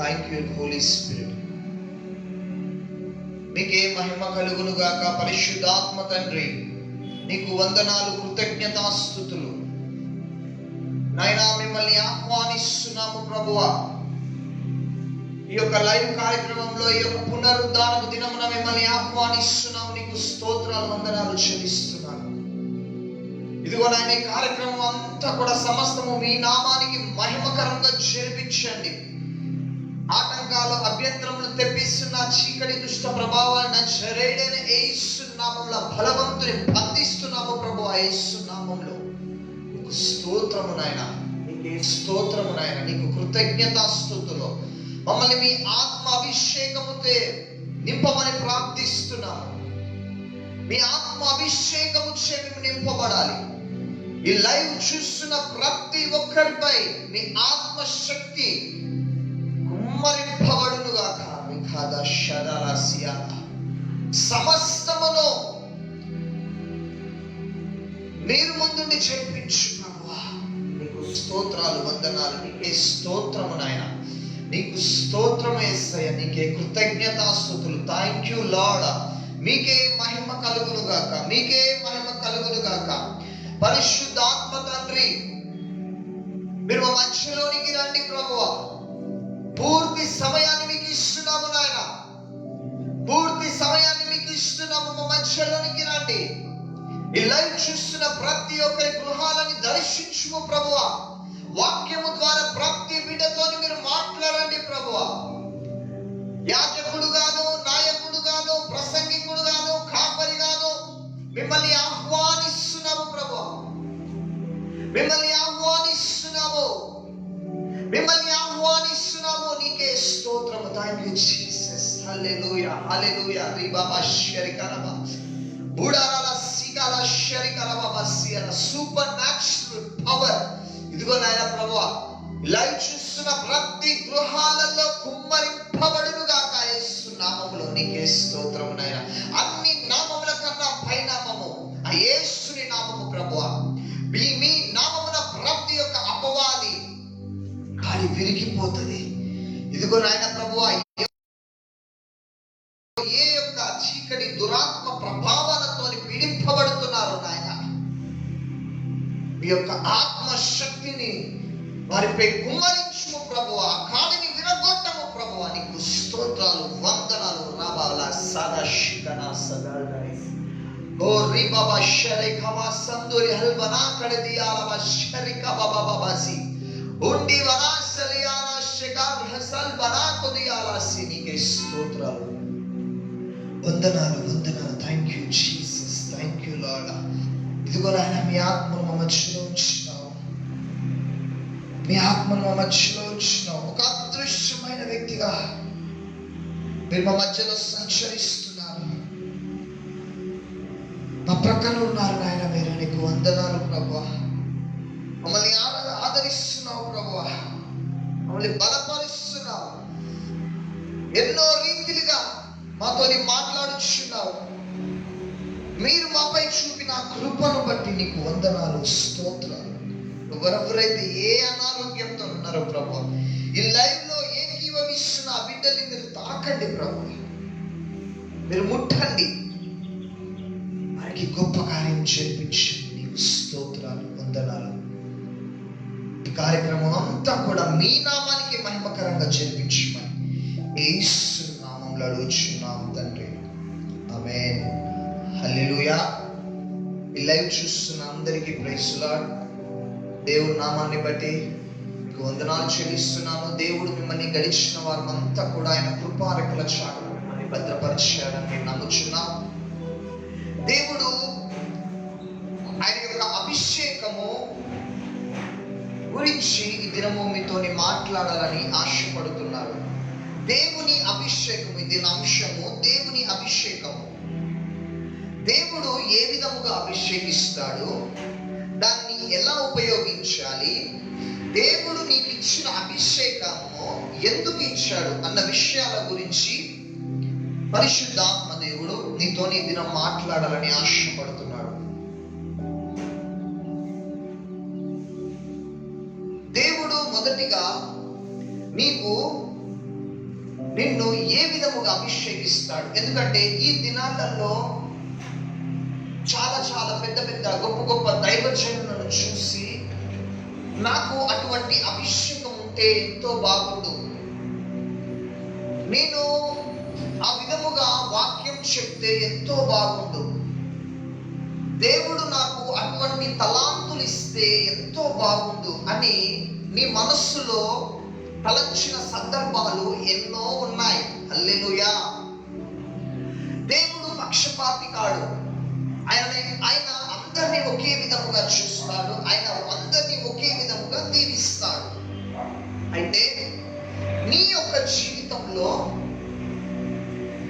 Thank you holy spirit. మీకే మహిమ కలుగును గాక. పరిశుద్ధాత్మ తండ్రి, నీకు వందనాలు, కృతజ్ఞతాస్తుతులు నాయనా. మిమ్మల్ని ఆహ్వానిస్తున్నాము ప్రభువా. ఈ యొక్క లైవ్ కార్యక్రమంలో, ఈ యొక్క పునరుద్ధానపు దినమున మిమ్మల్ని ఆహ్వానిస్తున్నాము. నీకు స్తోత్రాలు, వందనాలు చెల్లిస్తున్నాను. ఇదిగో నాయన, ఈ కార్యక్రమం అంతా కూడా సమస్తము మీ నామానికి మహిమకరంగా జరిపించండి. ఆటంకాలు, అభ్యంతరములు తెప్పిస్తున్న చీకటి దుష్ట ప్రభావాలను నజరేయుడైన యేసు నామములో బలవంతుని బంధిస్తున్నాము ప్రభువా. యేసు నామములో నీకు స్తోత్రము నాయన, నీకే స్తోత్రము నాయన. నీకు కృతజ్ఞతాస్తుతులు. మమ్మల్ని మీ ఆత్మ అభిషేకముతో నింపమని ప్రార్థిస్తున్నాము. మీ ఆత్మ అభిషేకము చే మేము నింపబడాలి. ఈ లైవ్ చూస్తున్న ప్రతి ఒక్కరిపై మీ ఆత్మ శక్తి కుమ్మరింపబడును గాక. సమస్తమును మీరు ముందుండి చేయించు ప్రభువా. నీకు స్తోత్రాలు, వందనాలు. నీకే స్తోత్రము నాయన, నీకు స్తోత్రము యేసయ్య. నీకే కృతజ్ఞతాస్తుతులు. Thank you lord. మీకే మహిమ కలుగును గాక, మీకే మహిమ కలుగును గాక. పరిశుద్ధాత్మ తండ్రి, మీరు మా మధ్యలోనికి రండి ప్రభువా. పూర్తి సమయాన్ని మీకు ఇస్తున్నాము నాయన, పూర్తి సమయాన్ని మీకు ఇస్తున్నాము. మా మధ్యలోనికి రండి. ఈ లైవ్ చూస్తున్న ప్రతి ఒక్కరి గృహాలని దర్శించుము ప్రభువా. వాక్యము ద్వారా ప్రతి బిడ్డతో మీరు మాట్లాడండి ప్రభువా. యాజకుడు గాను, నాయకుడు గాను, ప్రసంగికుడు గాను, కాపరి గాను, మిమ్మల్ని ఆహ్వానిస్తున్నాము ప్రభువా. మిమ్మల్ని ఆహ్వానిస్తున్నాము, మిమ్మల్ని ఆహ్వానిస్తున్నాము. నీకే స్తోత్రము. Thank you Jesus. Hallelujah, hallelujah. రిబాబా షరికరబా బుడారాల సిగాల షరికరబా బసియన సూపర్ న్యాచురల్ పవర్. ఇదిగో నాయన ప్రభువా, లైవ్ చూస్తున్న ప్రతి గృహాలలో కుమ్మరింపబడును గాక యేసు నామములో. నీకే స్తోత్రము నాయన. అన్ని నామముల కన్నా పైనామము ఆ యేసుని నామము ప్రభువా. మీ నామమున ప్రతి యొక్క అపవాది గాలి విరిగిపోతుంది. ఇదిగో నాయన ప్రభువా, ఏ యొక్క చీకటి దురాత్మ ప్రభావాలతో పీడింపబడుతున్నారు నాయన, మీ యొక్క ఆత్మశక్తిని వారిపై కుమ్మరించుము ప్రభువా. కాలిని విరగొట్టము ప్రభువా. నీకు స్తోత్రాలు, వందనాలు. రాబాల సదశికన సదల్దరి ఓ రిబాబా షరికమా సందురి హల్బనా కడదియాలవ షరిక బాబా బాబాసి ఉండి వనాసలియాల షికార్ హసల్ బనా కొదియాలసి. నీకే స్తోత్రాలు, వందనాలు, వందనాలు. Thank you Jesus. Thank you lord. ఇదిగో నాయన, మీ ఆత్మను మా మధ్యలో ఉంచినావు, మీ ఆత్మను మా మధ్యలో ఉంచినావు. ఒక అదృశ్యమైన వ్యక్తిగా మీరు మా మధ్యలో సంచరిస్తున్నారు, మా ప్రక్కన ఉన్నారు నాయన. మీరు నీకు వందనాలు ప్రభువా. మమ్మల్ని ఆదరిస్తున్నావు ప్రభువా, మమ్మల్ని బలపరుస్తున్నావు. ఎన్నో రీతిలుగా మాతోని మాట్లాడుచున్నావు. మీరు మాపై చూపిన కృపను బట్టి నీకు వందనాలు, స్తోత్రాలు. ఎవరెవరైతే ఏ అనారోగ్యంతో ఉన్నారో ప్రభు, ఈ లైవ్ లో ఏకీభవిస్తున్న ఆ బిడ్డల్ని మీరు తాకండి ప్రభు, మీరు ముట్టండి, వారికి గొప్ప కార్యం చేయించండి. నీకు స్తోత్రాలు, వందనాలు. ఈ కార్యక్రమం అంతా కూడా మీ నామానికి మహిమకరంగా జరిపించమని యేసు నామములో అడుగుచున్నాం తండ్రి. ఆమేన్. హల్లెలూయా. ఈ లైవ్ చూస్తున్న అందరికీ ప్రైజ్ లార్డ్. దేవుడి నామాన్ని బట్టి మీకు వందనాలు చెల్లిస్తున్నాను. దేవుడు మిమ్మల్ని గడిచిన వారంతా కూడా ఆయన కృపారెక్కల చాటున మిమ్మల్ని భద్రపరిచాడని నేను నమ్ముచున్నాం. దేవుడు ఆయన యొక్క అభిషేకము గురించి ఈ దినము మీతోని మాట్లాడాలని ఆశపడుతున్నారు. దేవుని అభిషేకము, ఇది అంశము. దేవుని అభిషేకము, దేవుడు ఏ విధముగా అభిషేకిస్తాడు, దాన్ని ఎలా ఉపయోగించాలి, దేవుడు నీకు ఇచ్చిన అభిషేకము ఎందుకు ఇచ్చాడు అన్న విషయాల గురించి పరిశుద్ధాత్మ దేవుడు నీతో ఈ దినం మాట్లాడాలని ఆశపడుతున్నాడు. దేవుడు మొదటిగా నీకు నిన్ను ఏ విధముగా అభిషేకిస్తాడు. ఎందుకంటే ఈ దినాలలో చాలా చాలా పెద్ద పెద్ద గొప్ప గొప్ప దైవజనులను చూసి నాకు అటువంటి అభిషేకం ఉంటే ఎంతో బాగుండు, నేను ఆ విధముగా వాక్యం చెప్తే ఎంతో బాగుండు, దేవుడు నాకు అటువంటి తలాంతులు ఇస్తే ఎంతో బాగుండు అని నీ మనస్సులో తలంచిన సందర్భాలు ఎన్నో ఉన్నాయి. హల్లెలూయా. దేవుడు పక్షపాతి కాడు. ఆయన అందరినీ ఒకే విధముగా చూస్తాడు. ఆయన అందరినీ ఒకే విధముగా దీవిస్తాడు. అయితే నీ యొక్క జీవితంలో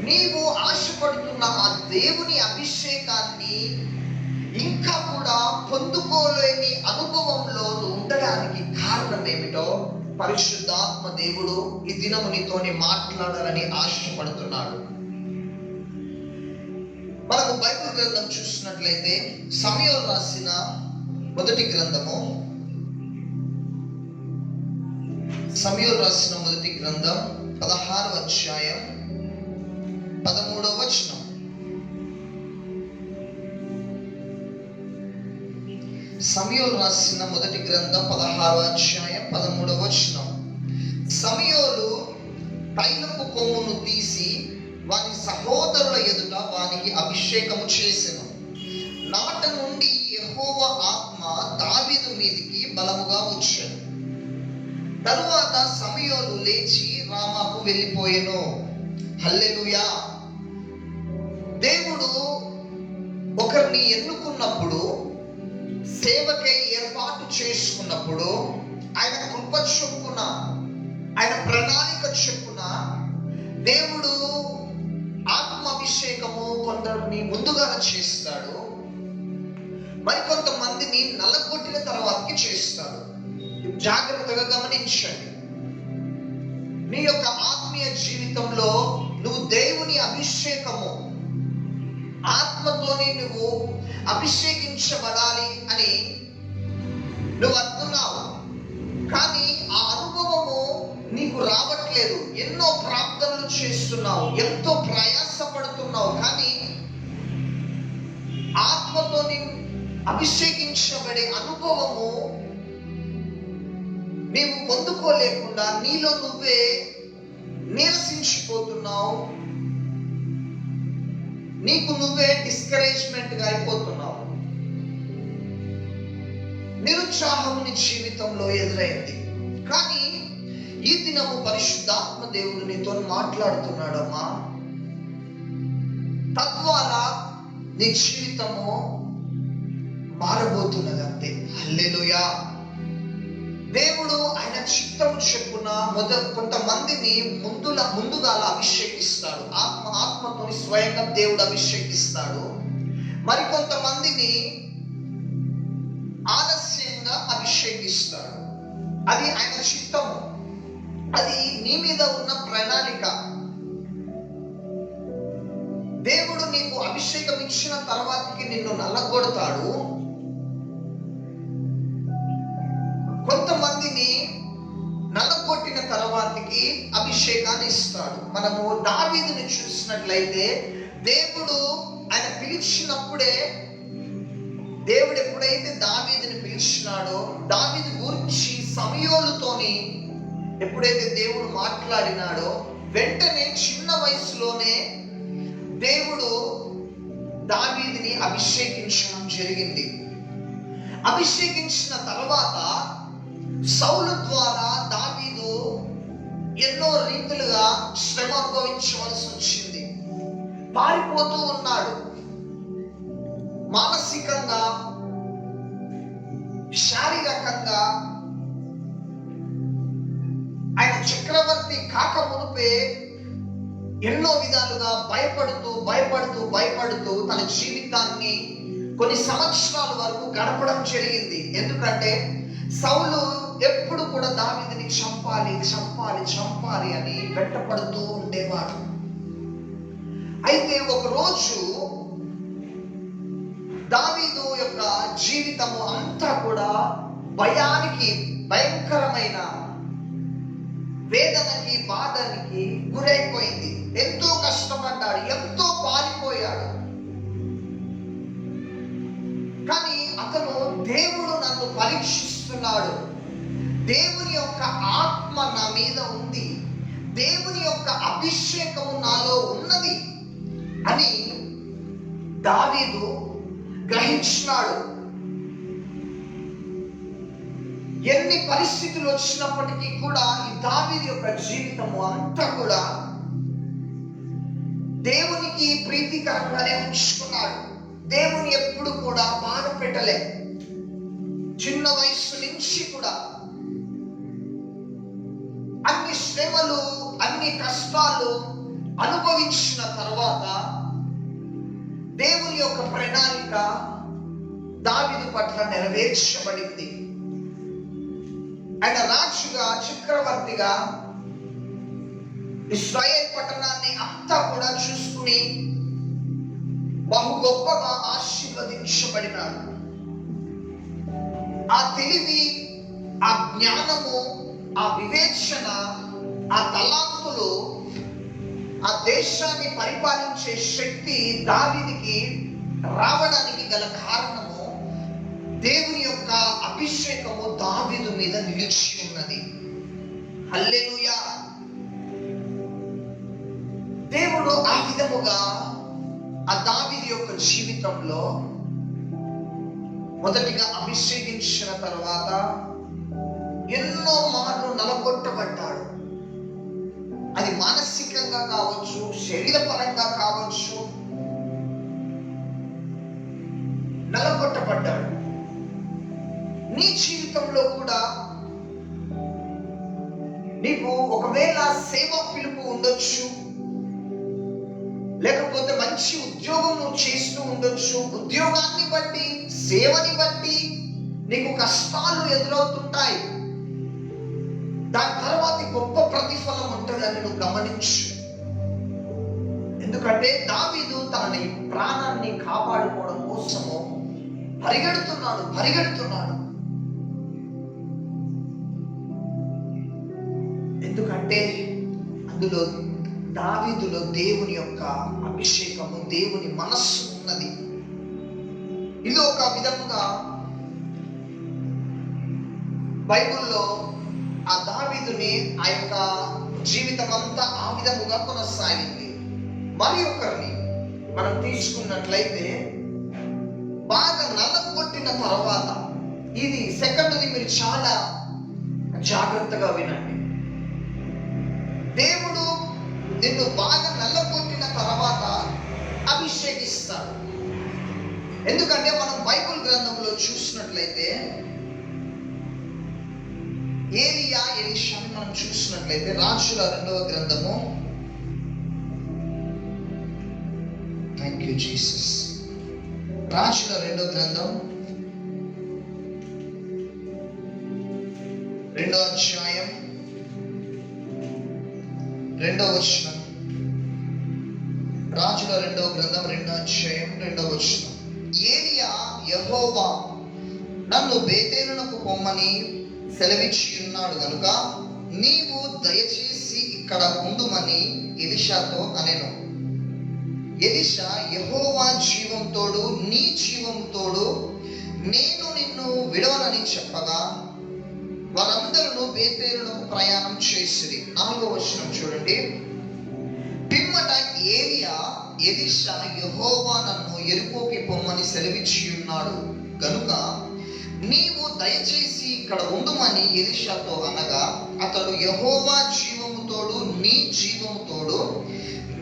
నీవు ఆశపడుతున్న ఆ దేవుని అభిషేకాన్ని ఇంకా కూడా పొందుకోలేని అనుభవంలో ఉండడానికి కారణం ఏమిటో పరిశుద్ధాత్మ దేవుడు ఈ దినము నీతోని మాట్లాడాలని ఆశపడుతున్నాడు. మనము బైబిల్ గ్రంథం చూసినట్లయితే సమూయేలు రాసిన మొదటి గ్రంథం 16వ అధ్యాయం 13వ వచనం. సమూయేలు రాసిన మొదటి గ్రంథం 16వ అధ్యాయం 13వ వచనం. సమూయేలు తైలపు కొమ్మును తీసి వాని సహోదరుల ఎదుట వానికి అభిషేకము చేసెను. నాట నుండి యెహోవా ఆత్మ దావీదు మీదికి బలముగా వచ్చెను. తరువాత సమూయేలు లేచి రామాకు వెళ్ళిపోయెను. హల్లెలూయా. దేవుడు ఒకరిని ఎన్నుకున్నప్పుడు, సేవకై ఏర్పాటు చేసుకున్నప్పుడు, ఆయన కృప చొప్పున, ఆయన ప్రణాళిక చొప్పున దేవుడు ఆత్మాభిషేకము కొందరిని ముందుగా చేస్తాడు, మరికొంతమందిని నల్లగొట్టిన తర్వాతకి చేస్తాడు. జాగ్రత్తగా గమనించండి. నీ యొక్క ఆత్మీయ జీవితంలో నువ్వు దేవుని అభిషేకము, ఆత్మతోని నువ్వు అభిషేకించబడాలి అని నువ్వు అనుకున్నావు, కానీ ఆ అనుభవము నీకు రావట్లేదు. ఎన్నో ప్రార్థనలు చేస్తున్నావు, ఎంతో ప్రయాసపడుతున్నావు, కానీ ఆత్మతో అభిషేకించబడే అనుభవము నీవు పొందుకోలేకుండా నీలో నువ్వే నీరసించిపోతున్నావు, నీకు నువ్వే డిస్కరేజ్మెంట్ గా అయిపోతున్నావు. నిరుత్సాహం నీ జీవితంలో ఎదురైంది. కానీ ఈ దినము పరిశుద్ధాత్మ దేవుడు నీతో మాట్లాడుతున్నాడమ్మా. తద్వారా నీ జీవితము మారబోతున్నది అంతే. హల్లెలూయా. దేవుడు ఆయన చిత్తము చెప్పున కొంతమందిని ముందుగా అభిషేకిస్తాడు. ఆత్మతో స్వయంగా దేవుడు అభిషేకిస్తాడు. మరికొంతమందిని ఆలస్యంగా అభిషేకిస్తాడు. అది ఆయన చిత్తము, అది నీ మీద ఉన్న ప్రణాళిక. దేవుడు నీకు అభిషేకం ఇచ్చిన తర్వాతకి నిన్ను నల్లగొడతాడు. కొంతమందిని నల్లగొట్టిన తర్వాతకి అభిషేకాన్ని ఇస్తాడు. మనము దావీదుని చూసినట్లయితే దేవుడు ఆయన పిలిచినప్పుడే, దేవుడు ఎప్పుడైతే దావీదుని పిలిచినాడో, దావీదు గురించి సమూయేలుతోని ఎప్పుడైతే దేవుడు మాట్లాడినాడో, వెంటనే చిన్న వయసులోనే దేవుడు దావీదుని అభిషేకించడం జరిగింది. అభిషేకించిన తర్వాత సౌలు ద్వారా దావీదు ఎన్నో రీతులుగా శ్రమ అనుభవించవలసి వచ్చింది. పారిపోతూ ఉన్నాడు. మానసికంగా, శారీరకంగా ఆయన చక్రవర్తి కాక మునుపే ఎన్నో విధాలుగా భయపడుతూ తన జీవితాన్ని కొన్ని సంవత్సరాల వరకు గడపడం జరిగింది. ఎందుకంటే సౌలు ఎప్పుడు కూడా దావీదుని చంపాలి అని వెంటపడుతూ ఉండేవాడు. అయితే ఒకరోజు దావీదు యొక్క జీవితము అంతా కూడా భయంకరమైన వేదనకి, బాధనికి గురైపోయింది. ఎంతో కష్టపడ్డాడు, ఎంతో పారిపోయాడు. కానీ అతను దేవుడు నన్ను పరీక్షిస్తున్నాడు, దేవుని యొక్క ఆత్మ నా మీద ఉంది, దేవుని యొక్క అభిషేకము నాలో ఉన్నది అని దావీదు గ్రహించినాడు. ఎన్ని పరిస్థితులు వచ్చినప్పటికీ కూడా ఈ దావీదు యొక్క జీవితము అంతా కూడా దేవునికి ప్రీతికరంగానే ఉంచుకున్నాడు. దేవుని ఎప్పుడు కూడా బాధ పెట్టలే. చిన్న వయసు నుంచి కూడా అన్ని శ్రమలు, అన్ని కష్టాలు అనుభవించిన తర్వాత దేవుని యొక్క ప్రణాళిక దావీదు పట్ల నెరవేర్చబడింది. ఆయన రాజుగా, చక్రవర్తిగా ఇశ్రాయేల్ పట్టణాన్ని అంతా కూడా చూసుకుని బహు గొప్పగా ఆశీర్వదించబడినాడు. ఆ తెలివి, ఆ జ్ఞానము, ఆ వివేచన, ఆ తలాంతులు, ఆ దేశాన్ని పరిపాలించే శక్తి దావీదుకి రావడానికి గల కారణము దేవుని యొక్క అభిషేకము దావీదు మీద నిలిచి ఉన్నది. హల్లెలూయా. దేవుడు ఆ విధముగా ఆ దావీదు యొక్క జీవితంలో మొదటిగా అభిషేకించిన తర్వాత ఎన్నో మార్లు నలగొట్టబడ్డాడు. అది మానసికంగా కావచ్చు, శరీరపరంగా కావచ్చు, నలగొట్టబడ్డాడు. నీ జీవితంలో కూడా నీకు ఒకవేళ సేవ పిలుపు ఉండొచ్చు, లేకపోతే మంచి ఉద్యోగం నువ్వు చేస్తూ ఉండొచ్చు. ఉద్యోగాన్ని బట్టి, సేవని బట్టి నీకు కష్టాలు ఎదురవుతుంటాయి. దాని తర్వాత గొప్ప ప్రతిఫలం ఉంటుందని నువ్వు గమనించు. ఎందుకంటే దావీదు తన ప్రాణాన్ని కాపాడుకోవడం కోసము పరిగెడుతున్నాడు. ఎందుకంటే అందులో దావీదులో దేవుని యొక్క అభిషేకము, దేవుని మనస్సు ఉన్నది. ఇది ఒక విధముగా బైబిల్లో ఆ దావీదుని ఆ యొక్క జీవితం అంతా ఆ విధముగా కొనసాగింది. మరి ఒకరిని మనం తీసుకున్నట్లయితే బాగా నల్లగొట్టిన తర్వాత, ఇది సెకండ్ది మీరు చాలా జాగ్రత్తగా వినండి. దేవుడు నిన్ను బాగా నల్లగొట్టిన తర్వాత అభిషేకిస్తాడు. ఎందుకంటే మనం బైబిల్ గ్రంథంలో చూసినట్లయితే ఏలియా, ఎలీషాని మనం చూసినట్లయితే రాజుల 2వ గ్రంథము, థ్యాంక్ యూ జీసస్, రాజుల 2వ గ్రంథం 2వ అధ్యాయం 2వ వచనం. రాజుల 2వ గ్రంథం 2వ అధ్యాయం 2వ వచనం. ఏలియా యెహోవా నన్ను బేతేలునకు పొమ్మని సెలవిచ్చి ఉన్నాడు గనుక నీవు దయచేసి ఇక్కడ ఉండుమని ఎలీషాతో అనెను. ఎలీషా యెహోవా జీవం తోడు, నీ జీవం తోడు, నేను నిన్ను విడవనని చెప్పగా వారందరూ బేతేలునకు ప్రయాణం చేసిరి. 4వ వచనం చూడండి. పిమ్మట ఏలియా ఎలీషా యెహోవా నన్ను యెరికోకి పొమ్మని సెలవిచ్చి ఉన్నాడు గనుక నీవు దయచేసి ఇక్కడ ఉండుమని ఎలీషాతో అనగా అతడు యెహోవా జీవము తోడు, నీ జీవము తోడు,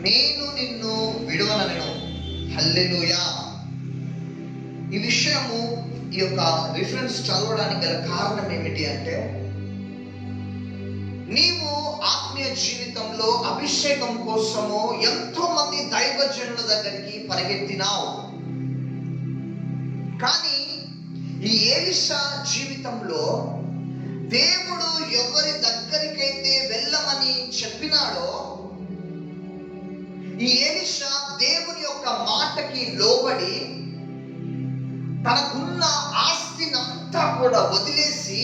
నేను నిన్ను విడవనెను. హల్లెలూయా. ఈ విషయము, ఈ యొక్క రిఫరెన్స్ చదవడానికి గల కారణం ఏమిటి అంటే, నీవు ఆత్మీయ జీవితంలో అభిషేకం కోసము ఎంతో మంది దైవజనుల దగ్గరికి పరిగెత్తినావు. కానీ ఈ ఎలీషా జీవితంలో దేవుడు ఎవరి దగ్గరికైతే వెళ్ళమని చెప్పినాడో, ఈ ఎలీషా దేవుని యొక్క మాటకి లోబడి తనకున్న ఆస్తినంతా కూడా వదిలేసి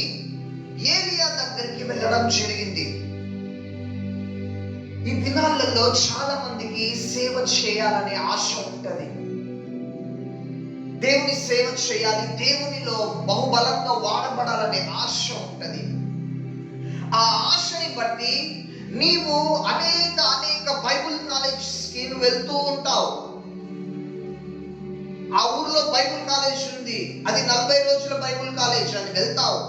ఏలియా దగ్గరికి వెళ్ళడం జరిగింది. ఈ దినాలలో చాలా మందికి సేవ చేయాలనే ఆశ ఉంటది. దేవుని సేవ చేయాలి, దేవునిలో బహుబలంగా వాడబడాలనే ఆశ ఉంటది. ఆ ఆశని బట్టి నీవు అనేక బైబిల్ కాలేజ్కి వెళ్తూ ఉంటావు. ఆ ఊర్లో బైబిల్ కాలేజ్ ఉంది, అది 40 రోజుల బైబిల్ కాలేజ్ అని వెళ్తావు.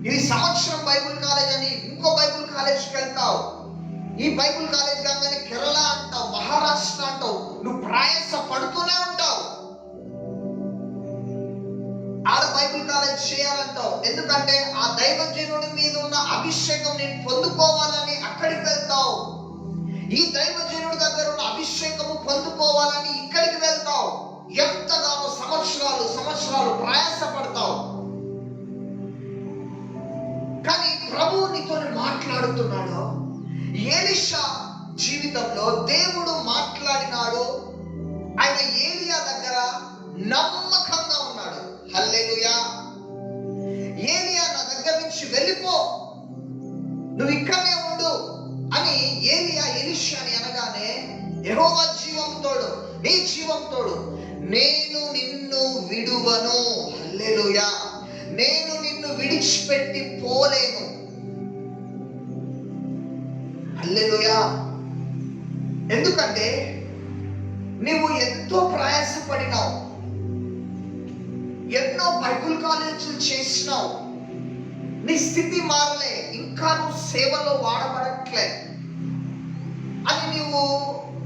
ఇది సంవత్సరం బైబిల్ కాలేజ్ అని ఇంకో బైబిల్ కాలేజ్కి వెళ్తావు. ఈ బైబిల్ కాలేజ్ కాగానే కేరళ అంటావు, మహారాష్ట్ర అంటావు, నువ్వు ప్రయాస పడుతూనే ఉంటావు. ఆడ బైబిల్ కాలేజ్ చేయాలంటావు, ఎందుకంటే ఆ దైవజనుడి మీద ఉన్న అభిషేకం నేను పొందుకోవాలని అక్కడికి వెళ్తావు. ఈ దైవజనుడి దగ్గర ఉన్న అభిషేకము పొందుకోవాలని ఇక్కడికి వెళ్తావు. ఎంతగానో సంవత్సరాలు ప్రయాస పడతావు. కానీ ప్రభువు నీతో మాట్లాడుతున్నాడు. ఎలీషా జీవితంలో దేవుడు మాట్లాడినాడు. ఆయన ఏలియా దగ్గర నమ్మకంగా ఉన్నాడు. హల్లెలూయా. ఏలియా నా దగ్గర నుంచి వెళ్ళిపో, నువ్వు ఇక్కడనే ఉండు అని ఏలియా ఎలీషాని అనగానే, యెహోవా జీవం తోడు, నీ జీవం తోడు, నేను నిన్ను విడువను. హల్లెలూయా. నేను నిన్ను విడిచిపెట్టి పోలేను. హల్లెలూయా. ఎందుకంటే నువ్వు ఎంతో ప్రయాసపడినావు, ఎన్నో బైబిల్ కాలేజీలు చేసినావు, నీ స్థితి మారలే, ఇంకా నువ్వు సేవలో వాడబడట్లే అని నువ్వు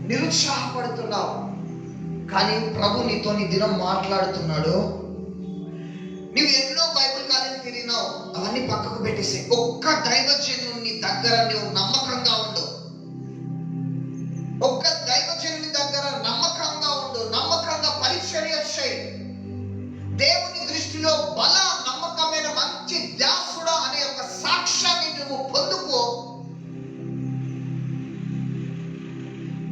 నిరుత్సాహపడుతున్నావు. కానీ ప్రభు నీతో నీ దినం మాట్లాడుతున్నాడు. నువ్వు ఎన్నో బైబిల్ కాలేజీ తిరిగినావు, అవన్నీ పక్కకు పెట్టేసి ఒక్క దైవజనుని దగ్గర నువ్వు నమ్మకంగా ఉండు. ఒక్క దైవజనుని దగ్గర నమ్మకంగా ఉండు, నమ్మకంగా పరిచర్య చేయి. దేవుని దృష్టిలో బల నమ్మకమైన మంచి దాసుడా అనే ఒక సాక్ష్యాన్ని నువ్వు పొందుకో.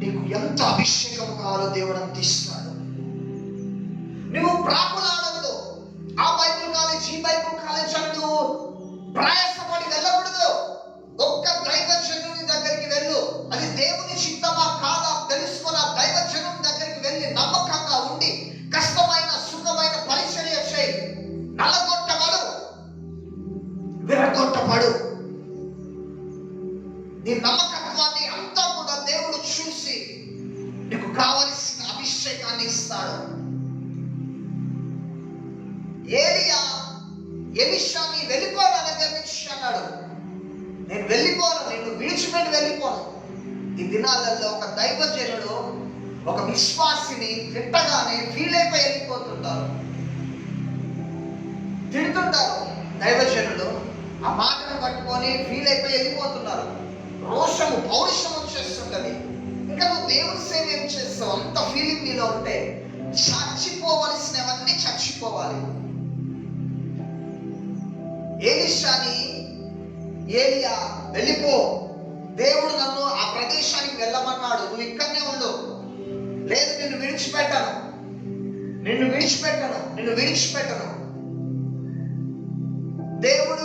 నీకు ఎంత అభిషేకం కావాలో దేవుడు అంత ఇస్తాడు. నువ్వు ప్రాకులాడదు, ఆ బైబిల్ కాలేజ్ ఈ బైబిల్ కాలేజ్ అంటూ ప్రయాసపడి వెళ్ళకూడదు. ఒక్క దైవజనుని దగ్గరికి వెళ్ళు, అది దేవుని చిత్తమా కాదా తెలుసుకొని ఆ దైవజనుని దగ్గరికి వెళ్ళి నమ్మకంగా ఉండి కష్టమైన సుఖమైన పరిచర్య చేయి. నలగొట్టబడు, విరగొట్టబడు. నీ నమ్మకత్వాన్ని అంతా కూడా దేవుడు చూసి నీకు కావలసిన అభిషేకాన్ని ఇస్తాడు. ఏలియా ఎలీషాని వెళ్ళిపో నా దగ్గర నుంచి అన్నాడు. నేను వెళ్ళిపోను, నిన్ను విడిచిపెట్టి వెళ్ళిపోను. ఈ దినాలలో ఒక దైవజనుడు ఒక విశ్వాసిని తిట్టగానే ఫీల్ అయిపోయి వెళ్ళిపోతుంటారు, తిడుతుంటారు. దైవజనుడు ఆ మాటను పట్టుకొని ఫీల్ అయిపోయి వెళ్ళిపోతున్నారు. రోషము పౌరుషం వచ్చేస్తుంటది. ఇంకా నువ్వు దేవుని సేవ ఏం చేస్తావు? అంత ఫీలింగ్ నీలో ఉంటే చచ్చిపోవలసినవన్నీ చచ్చిపోవాలి. ఎలీషాని ఏలియా వెళ్ళిపో, దేవుడు నన్ను ఆ ప్రదేశానికి వెళ్ళమన్నాడు, నువ్వు ఇక్కడనే ఉండు. లేదు, నిన్ను విడిచిపెట్టను. దేవుడు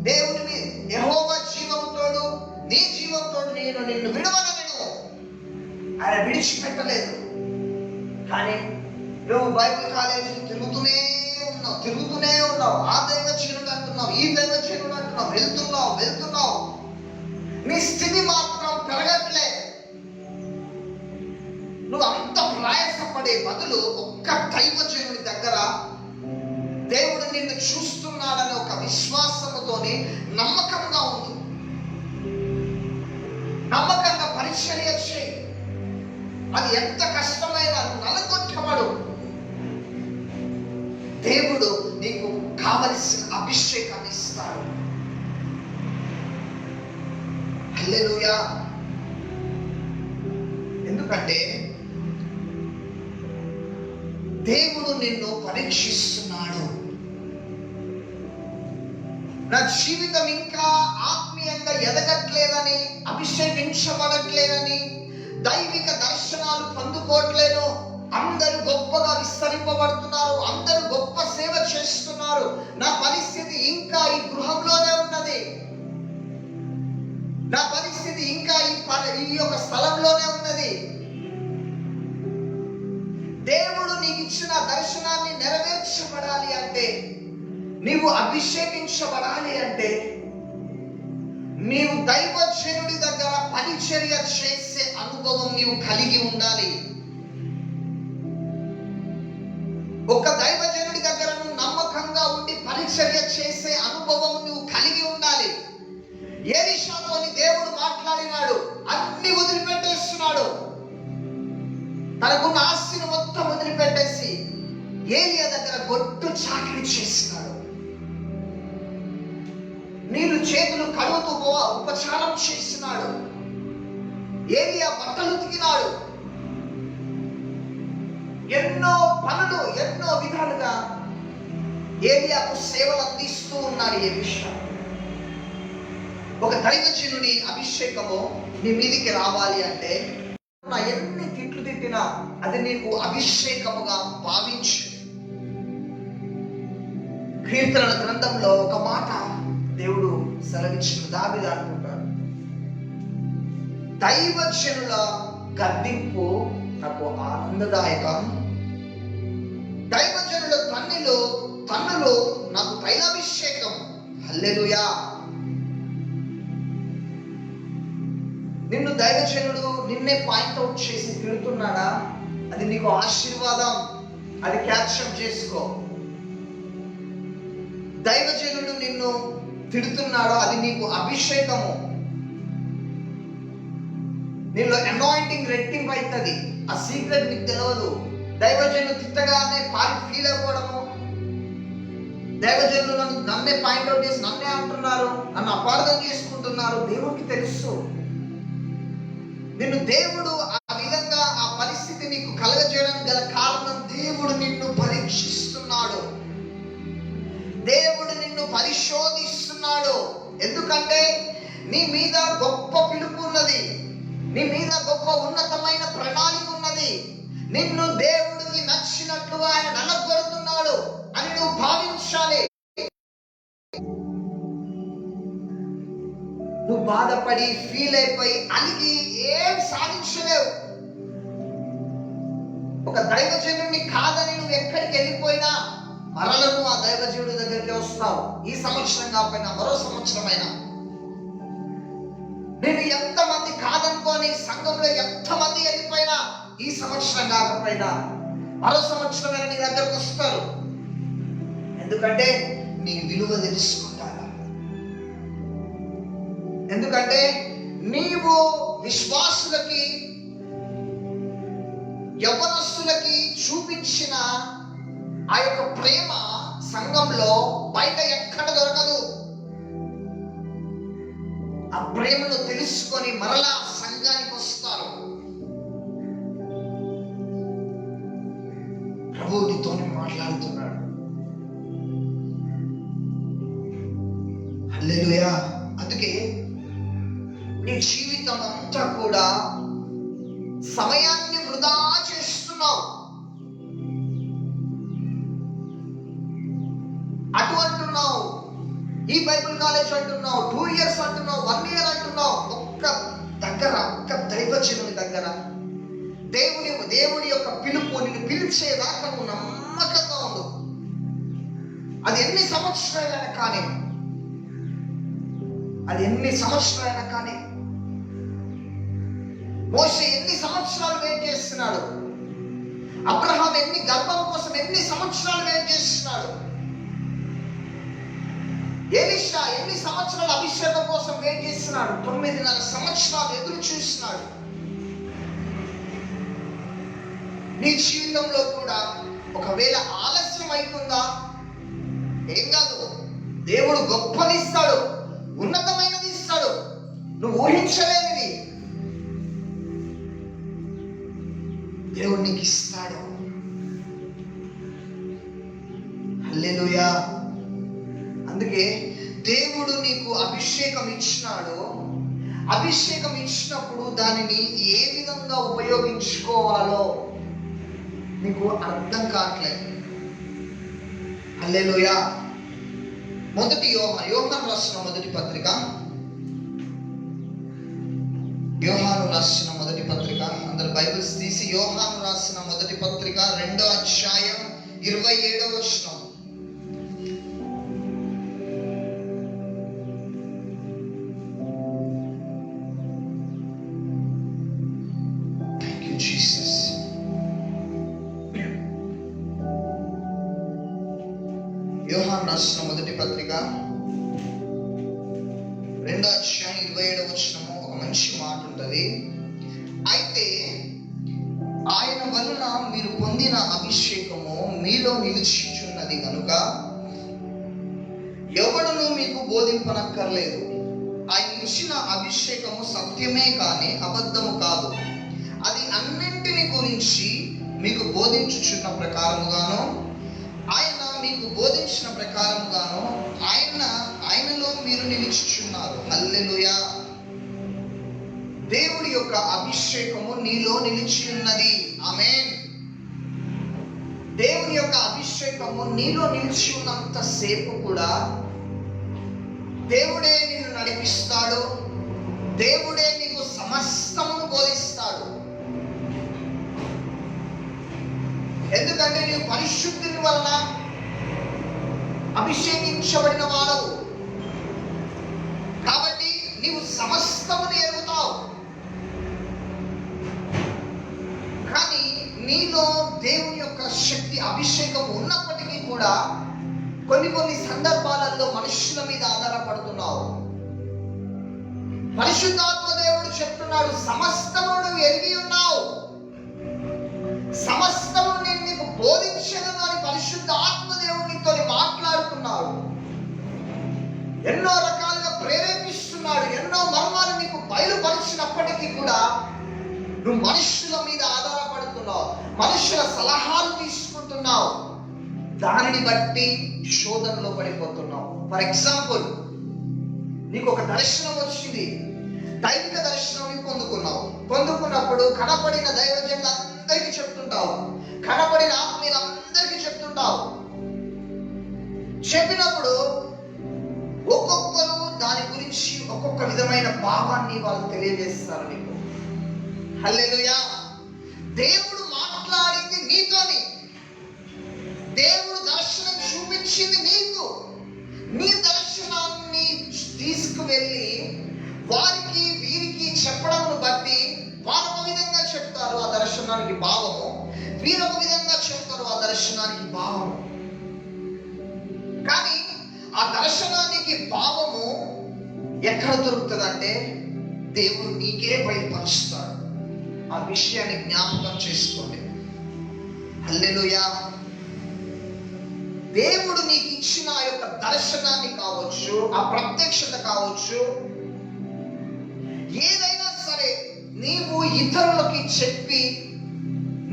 దేవుని మీ యెహోవా జీవంతోడు, నీ జీవంతోడు నేను నిన్ను విడవను. ఆయన విడిచిపెట్టలేదు. కానీ నువ్వు బైబిల్ కాలేజీలు తిరుగుతూనే ఉన్నావు. ఆ దైవజనుడు అంటున్నావు, ఈ దైవజనుడు అంటున్నావు, వెళ్తున్నావు. నీ స్థితి మాత్రం పెరగట్లే. నువ్వు అంత ప్రయాసపడే బదులు ఒక్క దైవజనుడి దగ్గర దేవుడు నిన్ను చూస్తున్నాడనే ఒక విశ్వాసముతోని నమ్మకంగా ఉంది. నమ్మకంగా పరిచర్య చేయి. అది ఎంత కష్టమైనా నలగొట్టబడు. దేవుడు నీకు కావలసిన అభిషేకాన్ని ఇస్తాడు. హల్లెలూయా. ఎందుకంటే దేవుడు నిన్ను పరీక్షిస్తున్నాడు. నా జీవితం ఇంకా ఆత్మీయంగా ఎదగట్లేదని, అభిషేకించబడట్లేదని, దైవిక దర్శనాలు పొందుకోవట్లేదు, అందరూ గొప్పగా విస్తరింపబడుతున్నారు, అందరూ గొప్ప సేవ చేస్తున్నారు, నా పరిస్థితి ఇంకా ఈ గృహంలోనే ఉన్నది, నా పరిస్థితి ఇంకా ఈ యొక్క స్థలంలోనే ఉన్నది. దేవుడు నీకు ఇచ్చిన దర్శనాన్ని నెరవేర్చబడాలి అంటే, నీవు అభిషేకించబడాలి అంటే, నీవు దైవజనుడి దగ్గర పరిచర్య చేసే అనుభవం నీవు కలిగి ఉండాలి. ఒక దైవజనుడి దగ్గర నువ్వు నమ్మకంగా ఉండి పరిచర్య చేసే అనుభవం నువ్వు కలిగి ఉండాలి. ఎలీషాతోని దేవుడు మాట్లాడినాడు, అన్ని వదిలిపెట్టేస్తున్నాడు. తనకున్న ఆస్తిని మొత్తం వదిలిపెట్టేసి ఏలియా దగ్గర గొడ్డు చాకిరి చేసినాడు. నీళ్లు చేతులు కడుగుతూ ఉపచారం చేసినాడు. ఏలియా బట్టలు ఉతికినాడు. ఎన్నో పనులు, ఎన్నో విధాలుగా ఏలియాకు సేవలు అందిస్తూ ఉన్నాడు ఎలీషా. ఒక దైవజనుని అభిషేకము నీ మీదికి రావాలి అంటే, ఎన్ని తిట్లు తిట్టినా అది నీకు అభిషేకముగా భావించు. కీర్తనల గ్రంథంలో ఒక మాట దేవుడు సెలవిచ్చిన దావీదు అనుకుంటాడు, దైవజనుల గద్దింపు నాకు ఆనందదాయకం, దైవజనుల తన్నులు నాకు తైలాభిషేకం. హల్లెలూయా. నిన్ను దైవజనుడు నిన్నే పాయింట్అవుట్ చేసి తిడుతున్నాడా, అది నీకు ఆశీర్వాదం, అది క్యాప్చర్ చేసుకో. దైవజనుడు నిన్ను తిడుతున్నాడో అది నీకు అభిషేకము. నీలో అనాయింటింగ్ రెట్టింపు అవుతుంది. ఆ సీక్రెట్ నీకు తెలియదు. దైవజనులు తిట్టగానే ఫీల్ అయిపోవడము, దైవజనులు నన్నే పాయింట్అవుట్ చేసి నన్నే అంటున్నారు, నన్ను అపార్థం చేసుకుంటున్నారు, దేవుడికి తెలుసు. నిన్ను దేవుడు ఆ విధంగా ఆ పరిస్థితి నీకు కలగజేయడానికి గల కారణం, దేవుడు నిన్ను పరీక్షిస్తున్నాడు, దేవుడు నిన్ను పరిశోధిస్తున్నాడు. ఎందుకంటే నీ మీద గొప్ప పిలుపు ఉన్నది, నీ మీద గొప్ప ఉన్నతమైన ప్రణాళిక ఉన్నది. నిన్ను దేవుడికి నచ్చినట్లుగా ఆయన నలగొడుతున్నాడు అని నువ్వు భావించాలి. నువ్వు బాధపడి ఫీల్ అయిపోయి అలిగి ఏం సాధించలేవు. ఒక దైవజనుడిని కాదని నువ్వు ఎక్కడికి వెళ్ళిపోయినా మరలను ఆ దైవజనుడి దగ్గరికి వస్తావు. ఈ సంవత్సరం కాకపోయినా మరో సంవత్సరమైనా. నేను ఎంతమంది కాదనుకోని సంఘంలో ఎంతమంది వెళ్ళిపోయినా ఈ సంవత్సరం కాకపోయినా మరో సంవత్సరమైనా నీ దగ్గరకు వస్తారు. ఎందుకంటే నీ విలువ తెలుసుకుంటారా. ఎందుకంటే నీవు విశ్వాసులకి, యవ్వనస్తులకి చూపించిన ఆ యొక్క ప్రేమ సంఘంలో బయట ఎక్కడ దొరకదు. ఆ ప్రేమను తెలుసుకొని మరలా సంఘానికి వస్తారు. ప్రభువు నీతోనే మాట్లాడుతున్నాడు. హల్లెలూయా. అందుకే నీ జీవితం అంతా కూడా సమయాన్ని వృధా చేస్తున్నావు. అటు అంటున్నావు, ఈ బైబిల్ కాలేజ్ అంటున్నావు, 2 years అంటున్నావు, 1 year అంటున్నావు. ఒక్క దైవజనుని దగ్గర దేవుడి యొక్క పిలుపు నిన్ను పిలిచేదాకా నువ్వు నమ్మకంగా ఉండు. అది ఎన్ని సంవత్సరాలైనా కానీ, అది ఎన్ని సంవత్సరాలైనా కానీ. మోషే ఎన్ని సంవత్సరాలు వెయిట్ చేస్తున్నాడు. అబ్రహాం గర్భం కోసం ఎన్ని సంవత్సరాలు వెయిట్ చేస్తున్నాడు. ఎలీషా ఎన్ని సంవత్సరాల అభిషేకం కోసం వెయిట్ చేస్తున్నాడు. 9.5 సంవత్సరాలు ఎదురు చూస్తున్నాడు. నీ జీవితంలో కూడా ఒకవేళ ఆలస్యం అవుతుందా, ఏం కాదు, దేవుడు గొప్పది ఇస్తాడు, ఉన్నతమైనది ఇస్తాడు, నువ్వు ఊహించలేనిది దేవుడు నీకు ఇస్తాడు. హల్లెలూయా. అందుకే దేవుడు నీకు అభిషేకం ఇచ్చినాడు. అభిషేకం ఇచ్చినప్పుడు దానిని ఏ విధంగా ఉపయోగించుకోవాలో నీకు అర్థం కావట్లేదు. హల్లెలూయా. మొదటి యోహాను రాసిన మొదటి పత్రిక యోహాను రాసిన మొదటి పత్రిక, అందరు బైబిల్స్ తీసి యోహాను రాసిన మొదటి పత్రిక 2వ అధ్యాయం 27వ వచనం. Thank you Jesus. యోహాను రాసిన మొదటి పత్రిక 2వ అధ్యాయం 27వ వచనము ఒక మంచి మాట ఉంటుంది. అయితే ఆయన వలన మీరు పొందిన అభిషేకము మీలో నిలిచిచున్నది కనుక ఎవడును మీకు బోధింపనక్కర్లేదు. ఆయన ఇచ్చిన అభిషేకము సత్యమే కానీ అబద్ధము కాదు. అది అన్నింటిని గురించి మీకు బోధించుచున్న ప్రకారముగాను, ఆయన మీకు బోధించిన ప్రకారముగాను ఆయనలో మీరు నిలిచిచున్నారు. హల్లెలూయా. దేవుడి యొక్క అభిషేకము నీలో నిలిచి ఉన్నది. ఆమేన్. దేవుని యొక్క అభిషేకము నీలో నిలిచి ఉన్నంత సేపు కూడా దేవుడే నిన్ను నడిపిస్తాడు. దేవుడే నీకు సమస్తమును బోధిస్తాడు. ఎందుకంటే నీవు పరిశుద్ధుని వలన అభిషేకించబడిన వాడవు కాబట్టి నీవు సమస్తమును ఎరుగుతావు. కానీ నీలో దేవుని యొక్క శక్తి అభిషేకం ఉన్నప్పటికీ కూడా కొన్ని సందర్భాలలో మనుషుల మీద ఆధారపడుతున్నావు. పరిశుద్ధాత్మ దేవుడు చెప్తున్నాడు, సమస్తమును ఎరిగి ఉన్నావు, సమస్తము నేను నీకు బోధించను అని పరిశుద్ధ ఆత్మ దేవుడు నీతో మాట్లాడుతున్నాడు. ఎన్నో రకాలుగా ప్రేరేపిస్తున్నాడు. ఎన్నో మర్మాలు నీకు బయలుపరిచినప్పటికీ కూడా నువ్వు మనుషుల మీద ఆధారపడుతున్నావు, మనుషుల సలహాలు తీసుకుంటున్నావు. దానిని బట్టి శోధనలో పడిపోతున్నావు. ఫర్ ఎగ్జాంపుల్, నీకు ఒక దర్శనం వచ్చింది, దైవిక దర్శనం పొందుకున్నప్పుడు కనపడిన దైవజనులందరికీ చెప్తుంటావు, కనపడిన ఆత్మీయులందరికీ చెప్తుంటావు. చెప్పినప్పుడు ఒక్కొక్కరు దాని గురించి ఒక్కొక్క విధమైన భావాన్ని వాళ్ళు తెలియజేస్తారు నీకు. హల్లెలూయా. దేవుడు మాట్లాడింది నీతోని, దేవుడు దర్శనం చూపించింది నీకు. నీ దర్శనాన్ని తీసుకువెళ్ళి వారికి వీరికి చెప్పడంను బట్టి వారు ఒక విధంగా చెప్తారు ఆ దర్శనానికి భావము, వీరు ఒక విధంగా చెప్తారు ఆ దర్శనానికి భావము. కానీ ఆ దర్శనానికి భావము ఎక్కడ దొరుకుతుందంటే దేవుడు నీకే బయలుపరుస్తాడు. ఆ విషయాన్ని జ్ఞాపకం చేసుకోండి. హల్లెలూయా. దేవుడు నీకు ఇచ్చిన ఆ యొక్క దర్శనాన్ని కావచ్చు, ఆ ప్రత్యక్షత కావచ్చు, ఏదైనా సరే నీవు ఇతరులకి చెప్పి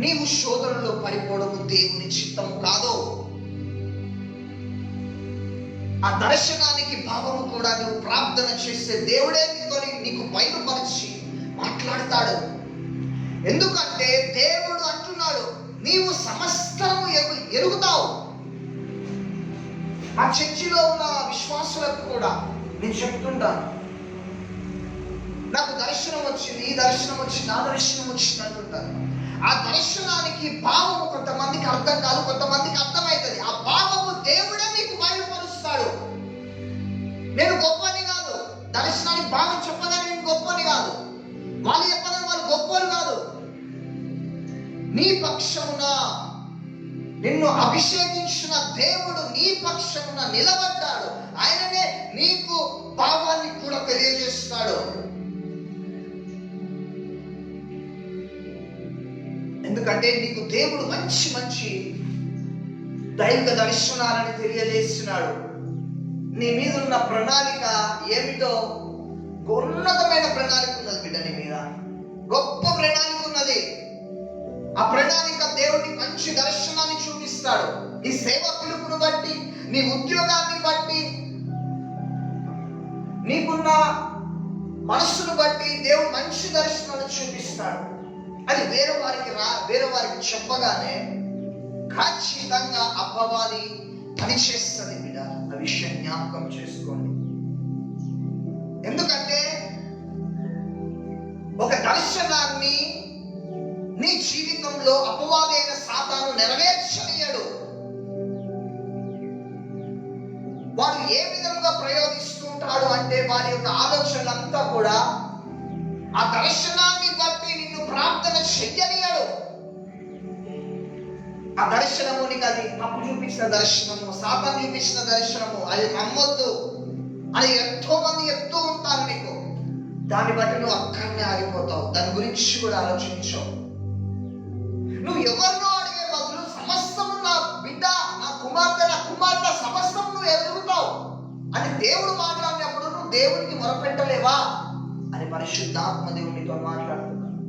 నీవు శోధనలో పడిపోవడం దేవుని చిత్తం కాదు. ఆ దర్శనానికి భావము కూడా నువ్వు ప్రార్థన చేస్తే దేవుడే నీకు బయలుపరిచి మాట్లాడతాడు. ఎందుకంటే దేవుడు అంటున్నాడు, నీవు సమస్తము ఎరుగుతావు. ఆ చర్చిలో ఉన్న విశ్వాసులకు కూడా నేను చెప్తుంటాను, నాకు దర్శనం వచ్చింది, ఈ దర్శనం వచ్చింది, ఆ దర్శనం వచ్చింది అంటుంటారు. ఆ దర్శనానికి భావము కొంతమందికి అర్థం కాదు, కొంతమందికి అర్థమవుతుంది. ఆ భావము దేవుడే నీకు బయలుపరుస్తాడు. నేను గొప్పని కాదు, దర్శనానికి భావం చెప్పదని నేను గొప్పని కాదు, వాళ్ళు చెప్పదని వాళ్ళు గొప్పలు కాదు. నీ పక్షమున నిన్ను అభిషేకించిన దేవుడు నీ పక్షమున నిలబడ్డాడు. ఆయననే నీకు భావాన్ని కూడా తెలియజేస్తాడు. ఎందుకంటే నీకు దేవుడు మంచి మంచి దైవిక దర్శనాలని తెలియజేస్తున్నాడు. నీ మీద ఉన్న ప్రణాళిక ఏమిటో ఉన్నతమైన ప్రణాళిక ఉన్నది బిడ్డ, నీ మీద గొప్ప ప్రణాళిక ఉన్నది. ఆ ప్రణాళిక దేవుడి మంచి దర్శనాన్ని చూపిస్తాడు. నీ సేవ పిలుపును బట్టి, నీ ఉద్యోగాన్ని బట్టి, నీకున్న మనస్సును బట్టి దేవుడు మంచి దర్శనాన్ని చూపిస్తాడు. అది వేరే వారికి చెప్పగానే ఖచ్చితంగా అబ్బవాలి పనిచేస్తుంది బిడ్డ. ఆ విషయం జ్ఞాపకం చేసుకోండి. ఎందుకంటే ఒక నెరవేర్చనీయడు. వాడు ఏ విధంగా ప్రయోగిస్తూ ఉంటాడు అంటే వారి యొక్క ఆలోచనలంతా కూడా ఆ దర్శనాన్ని బట్టి నిన్ను ప్రార్థన చెయ్యనీయడు. ఆ దర్శనము నీకు అది తప్పు చూపించిన దర్శనము, సాతాను చూపించిన దర్శనము, అది నమ్మొద్దు అని ఎంతో మంది చెప్తూ ఉంటారు నీకు. దాన్ని బట్టి నువ్వు అక్కడనే ఆగిపోతావు, దాని గురించి కూడా ఆలోచించవు. నువ్వు ఎవరినో అడిగే బదులు సమస్తము నా బిడ్డ, నా కుమార్తె, నా కుమార్తె సమస్తం నువ్వు ఎదుగుతావు అని దేవుడు మాట్లాడినప్పుడు నువ్వు దేవుడికి మొరపెట్టలేవా అని పరిశుద్ధాత్మ దేవుడు నీతో మాట్లాడుతున్నాడు.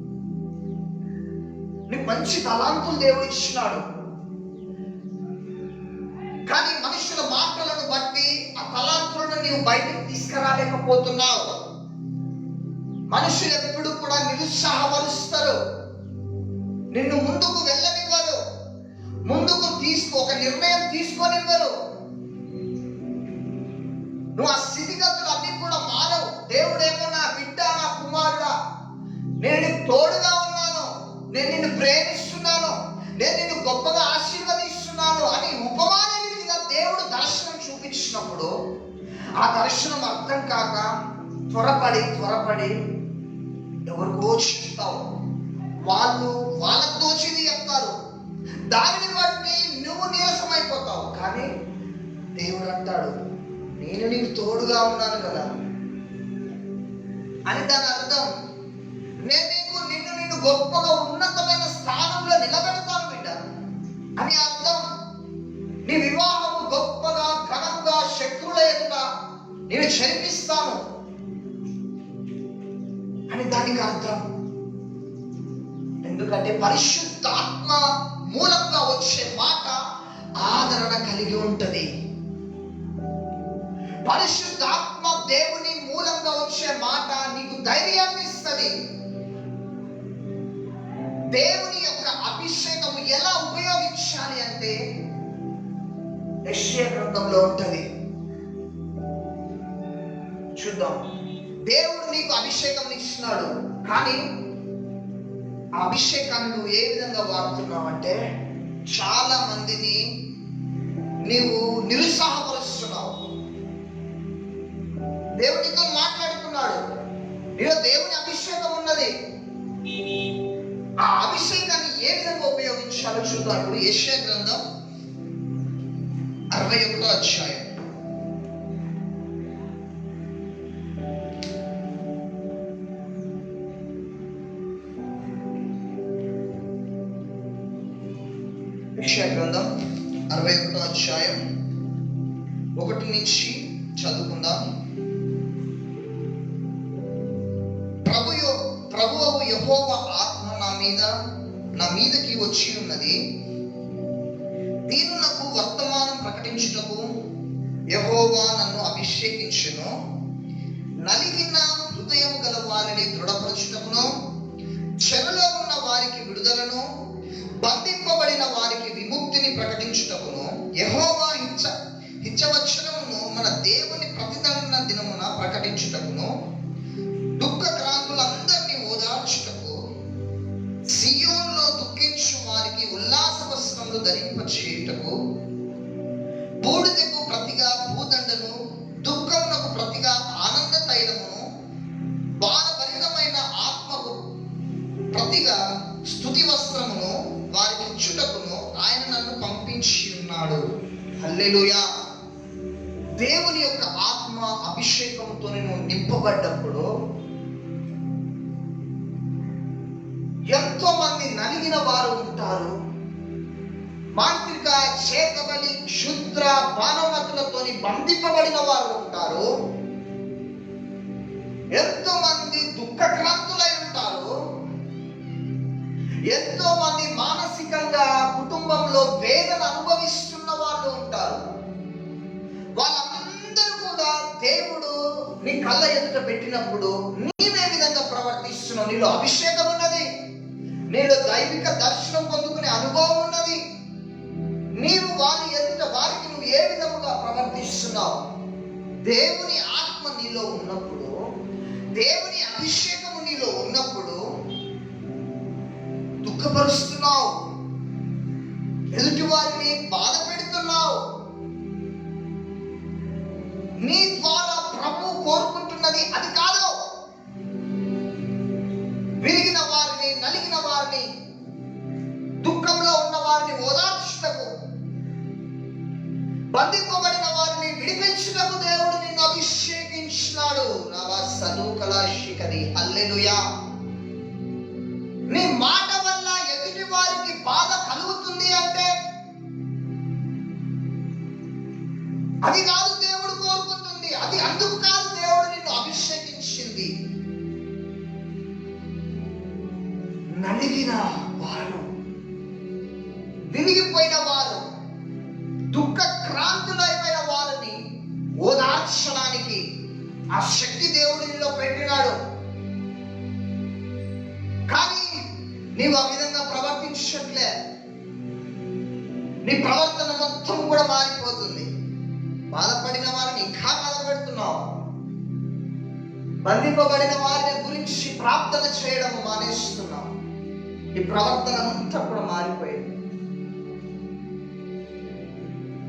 నీకు మంచి తలాంతులు దేవుడు ఇచ్చినాడు, కానీ మనుషుల మాటలను బట్టి ఆ తలాంతులను నీవు బయటకు తీసుకురాలేకపోతున్నావు. మనుషులు ఎప్పుడు కూడా నిరుత్సాహపరుస్తారు, నిన్ను ముందుకు వెళ్ళనివ్వరు, ముందుకు ఒక నిర్ణయం తీసుకొనివ్వరు. నువ్వు ఆ స్థితిగతులు అన్ని కూడా మారవు. దేవుడేమో నా బిడ్డ, నా కుమారుడా, నేను నీకు తోడుగా ఉన్నాను, నేను నిన్ను ప్రేమిస్తున్నాను, నేను నిన్ను గొప్పగా ఆశీర్వదిస్తున్నాను అని ఉపమాన రీతిగా దేవుడు దర్శనం చూపించినప్పుడు ఆ దర్శనం అర్థం కాక త్వరపడి ఎవరికో చెప్తావు. వాళ్ళు వాళ్ళకు తోచింది చెప్తారు, దానిని బట్టి నువ్వు నీరసమైపోతావు. కానీ దేవుడు అంటాడు, నేను నీకు తోడుగా ఉన్నాను కదా అని. దాని అర్థం నేను నిన్ను గొప్పగా ఉన్నతమైన స్థానంలో నిలబెడతాను బిడ్డ అని అర్థం. నీ వివాహము గొప్పగా ఘనంగా శత్రువుల ఎదుట నేను జరిపిస్తాను అని దానికి అర్థం. ఎందుకంటే పరిశుద్ధాత్మ మూలంగా వచ్చే మాట ఆదరణ కలిగి ఉంటది. పరిశుద్ధాత్మ దేవుని మూలంగా వచ్చే మాట నీకు ధైర్యాన్ని ఇస్తుంది. దేవుని యొక్క అభిషేకము ఎలా ఉపయోగించాలి అంటే యెషయా గ్రంథంలో ఉంటది. చూద్దాం. దేవుడు నీకు అభిషేకం ఇచ్చినాడు, కానీ ఆ అభిషేకాన్ని నువ్వు ఏ విధంగా వాడుతున్నావు అంటే చాలా మందిని నీవు నిరుత్సాహపరుస్తున్నావు. దేవునితో మాట్లాడుతున్నాడు, నీలో దేవుని అభిషేకం ఉన్నది. ఆ అభిషేకాన్ని ఏ విధంగా ఉపయోగించాలో చూద్దాం. ఇప్పుడు యెషయా గ్రంథం 61వ అధ్యాయం. యెషయా గ్రంథం 61వ అధ్యాయం 1 నుంచి చదువుకుందాం. ప్రభువు యెహోవా ఆత్మ నా మీదకి వచ్చి ఉన్నది, దీనులకు వర్తమానం ప్రకటించుటకు యెహోవా నన్ను అభిషేకించును, నలిగిన హృదయం గల వారిని దృఢపరచుటకును, చెరలో ఉన్న వారికి విడుదలను, బంధింపబడిన వారికి విముక్తిని ప్రకటించుటకును, యెహోవా హింసవచనమును మన దేవుని ప్రతిదండన దినమున ప్రకటించుటకును, దుఃఖక్రాంతులందరినీ ఓదార్చుటకు, సియోనులో దుఃఖించు వారికి ఉల్లాస వస్త్రములు ధరింపచేయుటకు, బూడిదకు ప్రతిగా భూదండను, దుఃఖమునకు ప్రతిగా ఆనంద తైలమును, బాధభరితమైన ఆత్మకు ప్రతిగా స్తుతి వస్త్రమును వారికి ఇచ్చుటకును ఆయన నన్ను పంపించి ఉన్నాడు. హల్లెలూయా. దేవుని యొక్క ఆత్మ అభిషేకంతో నేను నింపబడ్డప్పుడు ఎంతో మంది నలిగిన వారు ఉంటారు. మాంత్రిక, చేతబలి, క్షుద్ర, బాణమతులతో బంధింపబడిన వారు ఉంటారు. ఎంతో మంది దుఃఖక్రాంతులై ఉంటారు. ఎంతో మంది మానసికంగా కుటుంబంలో వేదన అనుభవిస్తున్న వాళ్ళు ఉంటారు. వాళ్ళందరూ కూడా దేవుడు నీ కళ్ళ ఎదుట పెట్టినప్పుడు నీవే విధంగా ప్రవర్తిస్తున్నావు. నీలో అభిషేకం ఉన్నది, నీలో దైవిక దర్శనం పొందుకునే అనుభవం ఉన్నది. నీవు వారి ఎదుట వారికి నువ్వు ఏ విధముగా ప్రవర్తిస్తున్నావు? దేవుని ఆత్మ నీలో ఉన్నప్పుడు, దేవుని అభిషేకము నీలో ఉన్నప్పుడు దుఃఖపరుస్తున్నావు, నీ ద్వారా ప్రభు కోరుకుంటున్నది అది కాదు. విరిగిన వారిని, నలిగిన వారిని, దుఃఖంలో ఉన్న వారిని ఓదార్చుటకు, బంధింపబడిన వారిని విడిపించుటకు దేవుడు నిన్ను అభిషేకించినాడు. హల్లెలూయా. నీ మాట వల్ల ఎదుటి వారికి బాధ కలుగుతుంది అంటే అది కాదు దేవుడు కోరుకుంటుంది. అది అందుకు కాదు దేవుడు నిన్ను అభిషేకించింది. నలిగిన వారు, విరిగిపోయిన వారు, దుఃఖ క్రాంతులైన వారిని ఓదార్చడానికి ఆ శక్తి దేవుడు నీలో పెట్టినాడు. కానీ నీవు ఆ విధంగా ప్రవర్తించట్లే. నీ ప్రవర్తన మొత్తం కూడా మారిపోతుంది. బాధపడిన వారిని ఇంకా బాధపెడుతున్నావు. బంధింపబడిన వారిని గురించి ప్రార్థన చేయడం మానేస్తున్నావు. ఈ ప్రవర్తన అంతా కూడా మారిపోయింది.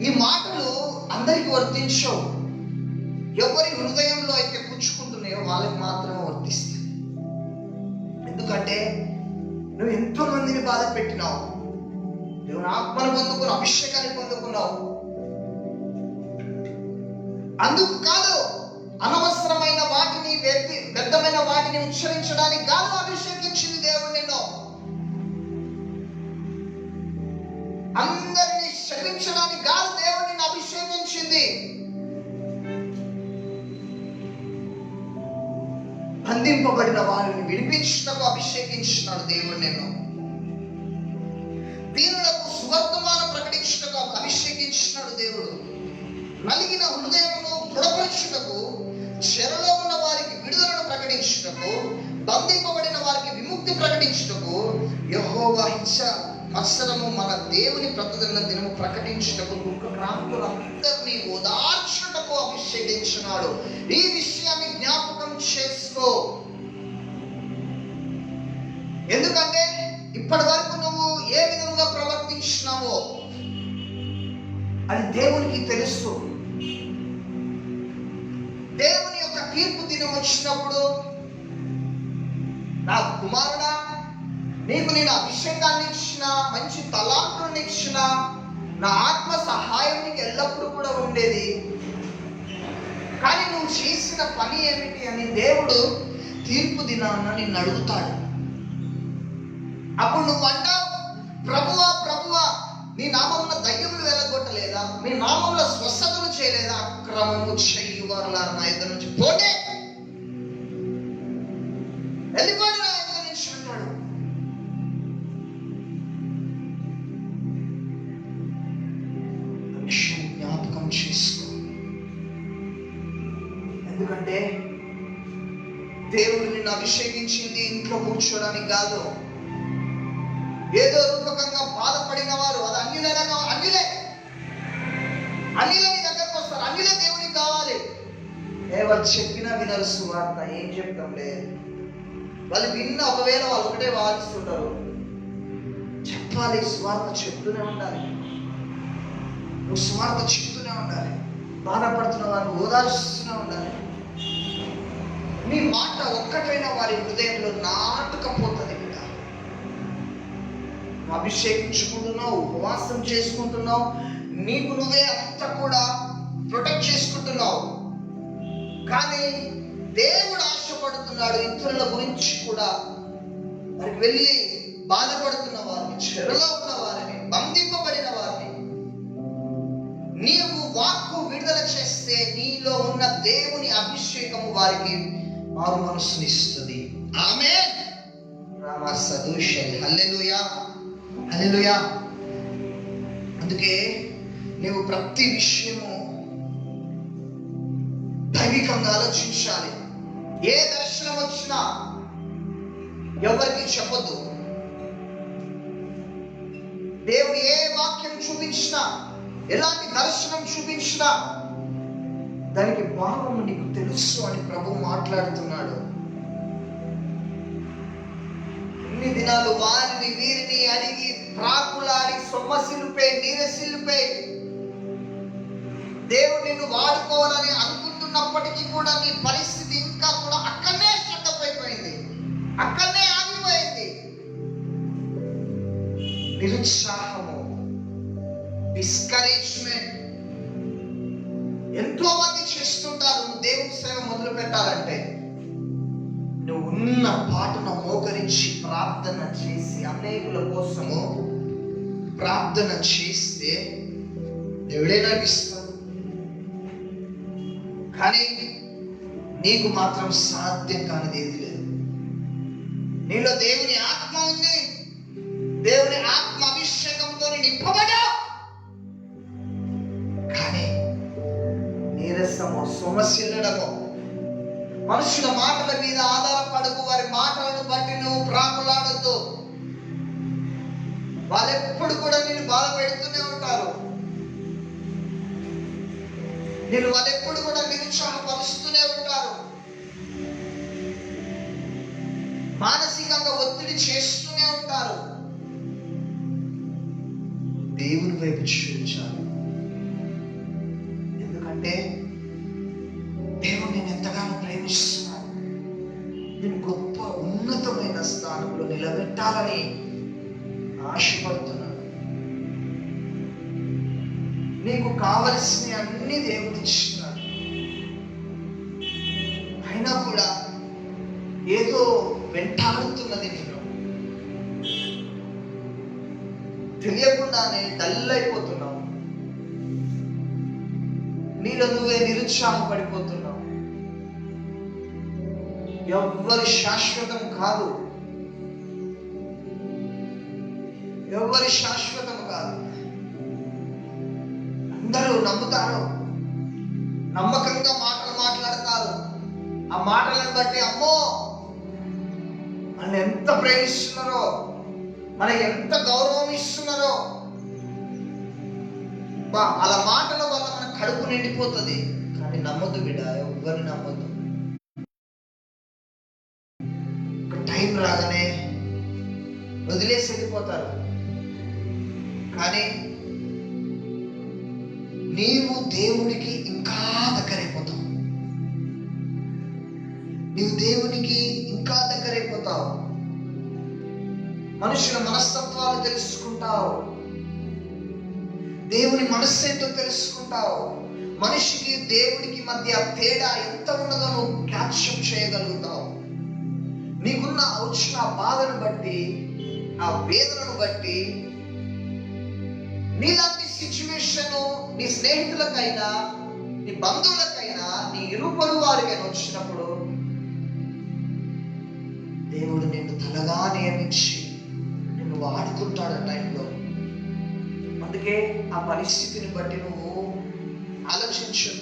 ఈ మాటలు అందరికి వర్తించవు. ఎవరి హృదయంలో అయితే పుచ్చుకుంటున్నాయో వాళ్ళకి మాత్రమే వర్తిస్తాయి. ఎందుకంటే నువ్వు ఎంతో మందిని బాధ పెట్టినావు. దేవుని ఆత్మను పొందుకున్నావు, అభిషేకాన్ని పొందుకున్నావు. అందుకు కాదు, అనవసరమైన వాటిని, వ్యర్థమైన వాటిని ఉచ్చరించడానికి కాదు అభిషేకించింది దేవుడు నిన్ను. అందరినీ క్షమించడానికి కాదు దేవుడు నిన్ను అభిషేకించింది. బంధింపబడిన వారిని విడిపించుటకు అభిషేకించినాడు దేవుడు నిన్ను. దీనులకు సువర్తమానం ప్రకటించుటకు అభిషేకించినాడు దేవుడు. నలిగిన హృదయమును దృఢపరచుటకు, చెరలో ఉన్న వారికి విడుదలను ప్రకటించుటకు, బంధింపబడిన వారికి విముక్తి ప్రకటించుటకు, యెహోవా హస్తము మన దేవుని ప్రతిదిన దినము ప్రకటించుటకు, దుఃఖ క్రాంతులందరినీ ఓదార్చుటకు అభిషేకించినాడు. ఈ విషయాన్ని జ్ఞాపకం చేసుకో. ఎందుకంటే ఇప్పటి వరకు నువ్వు ఏ విధంగా ప్రవర్తించినావో అది దేవునికి తెలుసు. దేవుని యొక్క తీర్పు దినం వచ్చినప్పుడు, నా కుమారుడా, నీకు నేను అభిషేకాన్ని ఇచ్చిన, మంచి తలాంతులను ఇచ్చిన, నా ఆత్మ సహాయం నీకు ఎల్లప్పుడూ కూడా ఉండేది. కానీ నువ్వు చేసిన పని ఏమిటి అని దేవుడు తీర్పు దినాన్న నిన్ను అడుగుతాడు. అప్పుడు నువ్వు అంటావు, ప్రభువా ప్రభువా, నీ నామంలో దయ్యములు వెళ్ళగొట్టలేదా? నీ నామంలో స్వస్థతలు చేయలేదా? అక్రమము చెయ్యువారులారా నా ఎదురు నుంచి పోతే వెళ్ళిపోయి నా ఎదురు నుంచి అంటాడు. జ్ఞాపకం చేసుకో. ఎందుకంటే దేవుడు నిన్ను అభిషేకించింది ఇంట్లో కూర్చోడానికి కాదు. ఏదో రూపకంగా బాధపడిన వారు, అది అన్యులే నీ దగ్గరకు వస్తారు. అన్యులే దేవునికి కావాలి. వాళ్ళు చెప్పినా వినరు సువార్త. ఏం చెప్తాంలే, వాళ్ళు విన్న ఒకవేళ వాళ్ళు ఒకటే వాదిస్తుంటారు. చెప్పాలి, సువార్త చెప్తూనే ఉండాలి. నువ్వు సువార్త చెప్తూనే ఉండాలి. బాధపడుతున్న వారిని ఓదార్స్తూనే ఉండాలి. నీ మాట ఒక్కటైనా వారి హృదయంలో నాటుకపోతుంది బిడ్డ. అభిషేకించుకుంటున్నావు, ఉపవాసం చేసుకుంటున్నావు, నీకు నువ్వే అంతా కూడా ప్రొటెక్ట్ చేసుకుంటున్నావు. కానీ దేవుడు ఆశపడుతున్నాడు ఇతరుల గురించి కూడా. మరి వెళ్ళి బాధపడుతున్న వారిని, చెరలో ఉన్న వారిని, బంధింపబడిన వారిని నీవు వాక్కు విడుదల చేస్తే నీలో ఉన్న దేవుని అభిషేకము వారికి మారు మనసునిస్తుంది. ఆమేన్. రామ సదోషం. హల్లెలూయా, హల్లెలూయా. అందుకే నీవు ప్రతి విషయము దైవికంగా ఆలోచించాలి. ఏ దర్శనం వచ్చినా ఎవరికి చెప్పొద్దు. దేవుడు ఏ వాక్యం చూపించినా, ఎలాంటి దర్శనం చూపించినా దానికి భావము నీకు తెలుసు అని ప్రభు మాట్లాడుతున్నాడు. ఇన్ని దినాలు వారిని వీరిని అడిగి ప్రాకులాడి సొమ్మసిల్లిపోయి నీరసిల్లిపోయి దేవుడు నిన్ను వాడుకోవాలని అనుకుంటూ కూడా నీ పరిస్థితి ఇంకా కూడా అక్కడనే స్టక్ అయిపోయింది, అక్కడనే ఆగిపోయింది. నిరుత్సాహము, డిస్కరేజ్మెంట్ ఎంతో మంది చేస్తుంటారు. నువ్వు దేవుని సేవ మొదలు పెట్టాలంటే నువ్వు ఉన్న పాటను మోకరించి ప్రార్థన చేసి అనేకుల కోసము ప్రార్థన చేస్తే దేవుడే నడిపిస్తాడు. కానీ నీకు మాత్రం సాధ్యం కానిది ఏది లేదు. నీలో దేవుని ఆత్మ ఉంది, దేవుని ఆత్మ అభిషేకంతో నింపబడా, కానీ నీరసము, సొమశిల్లడము, మనుషుల మాటల మీద ఆధారపడకు. వారి మాటలను బట్టి నువ్వు ప్రాకులాడద్దు. వాళ్ళెప్పుడు కూడా నిన్ను బాధ పెడుతూనే ఉంటారు. వాళ్ళెప్పుడు కూడా నిరుత్సాహపరుస్తూనే ఉంటారు, మానసికంగా ఒత్తిడి చేస్తూనే ఉంటారు. దేవుని వైపు చూపించాలి. ఎందుకంటే దేవుడు నేను ఎంతగానో ప్రేమిస్తున్నాను, నేను గొప్ప ఉన్నతమైన స్థానంలో నిలబెట్టాలని ఆశపడుతున్నాను. నీకు కావలసిన అన్ని దేవుడు ఇస్తున్నాడు. అయినా కూడా ఏదో వెంటాడుతున్నది, నేను తెలియకుండానే డల్ అయిపోతున్నావు, నీలో నువ్వే నిరుత్సాహపడిపోతున్నావు. ఎవ్వరి శాశ్వతం కాదు, ఎవ్వరి శాశ్వతం కాదు. అందరూ నమ్ముతారు, నమ్మకంగా మాటలు మాట్లాడతారు. ఆ మాటలను బట్టి అమ్మో మనల్ని ఎంత ప్రేమిస్తున్నారో, మనకి ఎంత గౌరవం ఇస్తున్నారో, అలా మాటల వల్ల మన కడుపు నిండిపోతుంది. కానీ నమ్మొద్దు బిడ్డ, ఎవ్వరిని నమ్మొద్దు. టైం రాగానే వదిలేసి వెళ్ళిపోతారు. కానీ నీవు దేవునికి ఇంకా దగ్గరైపోతావు, నీవు దేవునికి ఇంకా దగ్గరైపోతావు. మనుషుల మనస్తత్వాలు తెలుసుకుంటావు, దేవుని మనస్సు ఏంటో తెలుసుకుంటావు. మనిషికి దేవుడికి మధ్య తేడా ఎంత ఉన్నదో నువ్వు క్యాప్చర్ చేయగలుగుతావు. నీకున్న ఔషధ బాధను బట్టి, ఆ వేదనను బట్టి, నీలాంటి సిచ్యువేషన్ నీ స్నేహితులకైనా, నీ బంధువులకైనా, నీ ఇరుపరు వారికైనా వచ్చినప్పుడు దేవుడు నిన్ను తలగా నియమించి నిన్ను వాడుకుంటాడు ఆ టైంలో. అందుకే ఆ పరిస్థితిని బట్టి నువ్వు ఆలోచించడం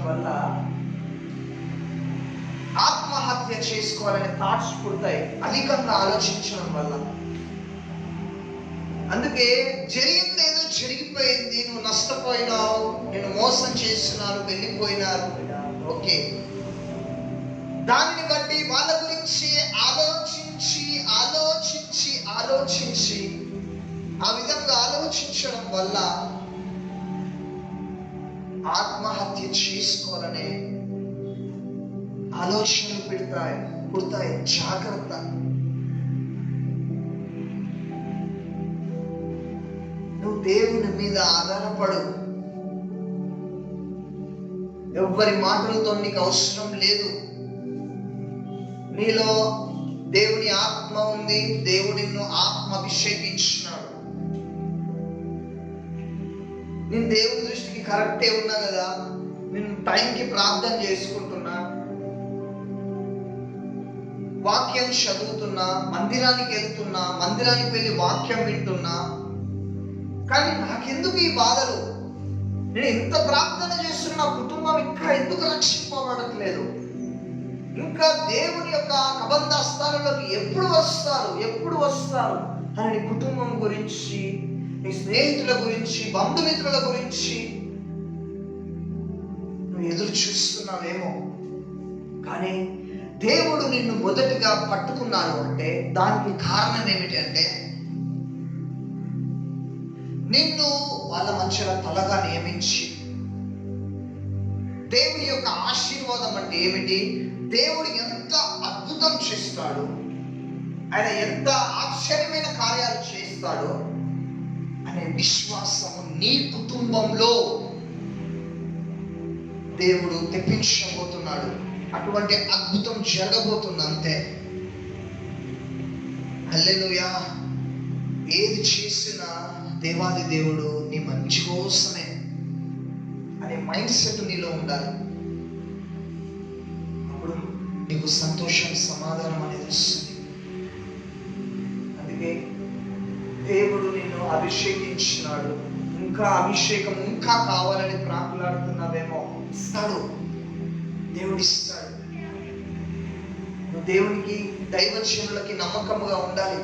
వల్ల ఆత్మహత్య చేసుకోవాలనే థాట్స్ పుడతాయి, అధికంగా ఆలోచించడం వల్ల. అందుకే జరిగింది ఏదో జరిగిపోయింది, నువ్వు నష్టపోయినావు, నేను మోసం చేస్తున్నారు, వెళ్ళిపోయినారు, ఓకే. దానిని బట్టి వాళ్ళ గురించి ఆలోచించి ఆలోచించి ఆలోచించి ఆ విధంగా ఆలోచించడం వల్ల ఆత్మహత్య చేసుకోవాలనే ఆలోచనలు పుడతాయి. జాగ్రత్త. నువ్వు దేవుని మీద ఆధారపడు. ఎవ్వరి మాటలతో నీకు అవసరం లేదు. నీలో దేవుని ఆత్మ ఉంది, దేవుడు నిన్ను ఆత్మ అభిషేకించినాడు. నేను దేవుని దృష్టికి కరెక్టే ఉన్నా కదా, నేను టైంకి ప్రార్థన చేసుకుంటున్నా, వాక్యం చదువుతున్నా, మందిరానికి వెళ్తున్నా, మందిరానికి వెళ్ళి వాక్యం వింటున్నా, కానీ నాకెందుకు ఈ బాధలు? నేను ఎంత ప్రార్థన చేస్తున్నా, నా కుటుంబం ఇంకా ఎందుకు రక్షింపబడట్లేదు? ఇంకా దేవుని యొక్క కబంధ స్థానంలోకి ఎప్పుడు వస్తారు అని నీ కుటుంబం గురించి, నీ స్నేహితుల గురించి, బంధుమిత్రుల గురించి నువ్వు ఎదురు చూస్తున్నావేమో. కానీ దేవుడు నిన్ను మొదటిగా పట్టుకున్నాడు అంటే దానికి కారణం ఏమిటి అంటే నిన్ను వాళ్ళ మధ్యలో తలగా నియమించి, దేవుని యొక్క ఆశీర్వాదం అంటే ఏమిటి, దేవుడు ఎంత అద్భుతం చేస్తాడు, ఆయన ఎంత ఆశ్చర్యమైన కార్యాలు చేస్తాడో అనే విశ్వాసము నీ కుటుంబంలో దేవుడు తెప్పించబోతున్నాడు. అటువంటి అద్భుతం జరగబోతుంది అంతే. హల్లెలూయా. ఏది చేసినా దేవాది దేవుడు నీ మంచి కోసమే అనే మైండ్ సెట్ నీలో ఉండాలి. అప్పుడు నీకు సంతోషం, సమాధానం అనేది వస్తుంది. అందుకే దేవుడు నిన్ను అభిషేకించినాడు. ఇంకా అభిషేకం ఇంకా కావాలని ప్రాకులాడుతున్నావేమో, ఇస్తాడు, దేవుడు ఇస్తాడు. నువ్వు దేవునికి, దైవజనులకి నమ్మకముగా ఉండాలి.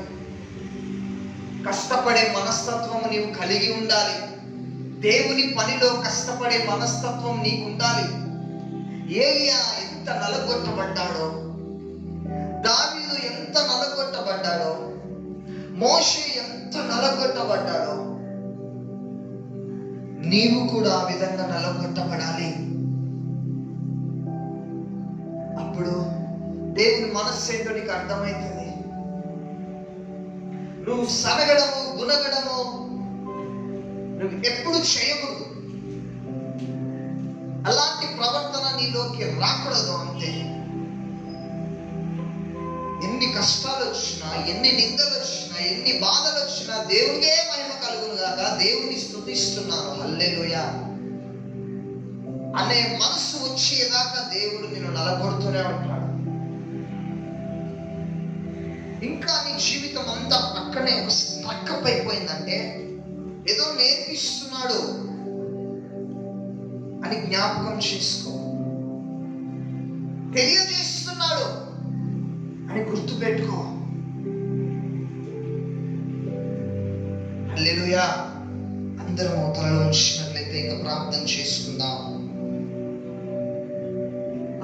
కష్టపడే మనస్తత్వం నీవు కలిగి ఉండాలి. దేవుని పనిలో కష్టపడే మనస్తత్వం నీకు ఉండాలి. ఏలియా ఎంత నలగొట్టబడ్డాడో, దావీదు ఎంత నలగొట్టబడ్డాడో, మోషే ఎంత నలగొట్టబడ్డాడో, నీవు కూడా ఆ విధంగా నలగొట్టబడాలి. అప్పుడు దేవుని మనస్సు ఏంటో నీకు అర్థమవుతుంది. నువ్వు సనగడము, గునగడము నువ్వు ఎప్పుడు చేయకూడదు. అలాంటి ప్రవర్తన నీలోకి రాకూడదు అంతే. ఎన్ని కష్టాలు వచ్చినా, ఎన్ని నిందలు వచ్చినా, ఎన్ని బాధలు వచ్చినా దేవునికే మహిమ కలుగును గాక, దేవుని స్తుతిస్తున్నాను హల్లెలూయా అనే మనసు వచ్చేదాకా దేవుడు నిన్ను నలగొడుతూనే ఉంటాడు. ఇంకా నీ జీవితం అంతా పక్కనే ఒక స్ట్రక్అప్ అయిపోయిందంటే ఏదో నేర్పిస్తున్నాడు అని జ్ఞాపకం చేసుకో. తెలియజేస్తున్నాడు అని గుర్తుపెట్టుకో. హల్లెలూయా. అందరం తలలో వచ్చినట్లయితే ఇంకా ప్రార్థన చేసుకుందాం.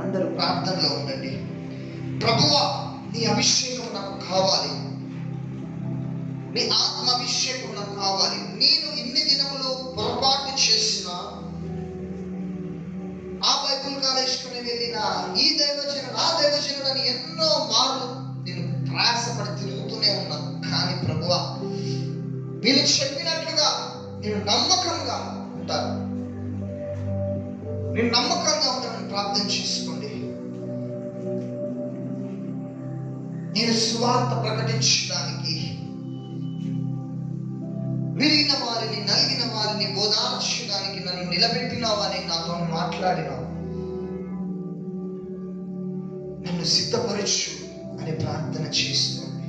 అందరూ ప్రార్థనలో ఉండండి. ప్రభువా, నీ అభిషేకం నాకు కావాలి, నీ ఆత్మ అభిషేకం నాకు కావాలి. నేను ఇన్ని దినములు పొరపాటు చేసిన, ఆ బైబుల్ కాలేజ్కి వెళ్ళిన, ఈ దైవజనుడు ఆ దైవజనుడు అని ఎన్నో మార్లు నేను ప్రయాసపడి తిరుగుతూనే ఉన్నాను. కానీ ప్రభువా, మీరు చెప్పినట్లుగా నేను నమ్మకంగా ఉంటాను. నేను నమ్మకంగా ఉంటానని ప్రార్థన చేసుకోండి. నేను సువార్త ప్రకటించడానికి, విరిగిన వారిని, నలిగిన వారిని ఓదార్చడానికి నన్ను నిలబెట్టినావని నాతో మాట్లాడినావు. నన్ను సిద్ధపరచు అని ప్రార్థన చేసుకోండి.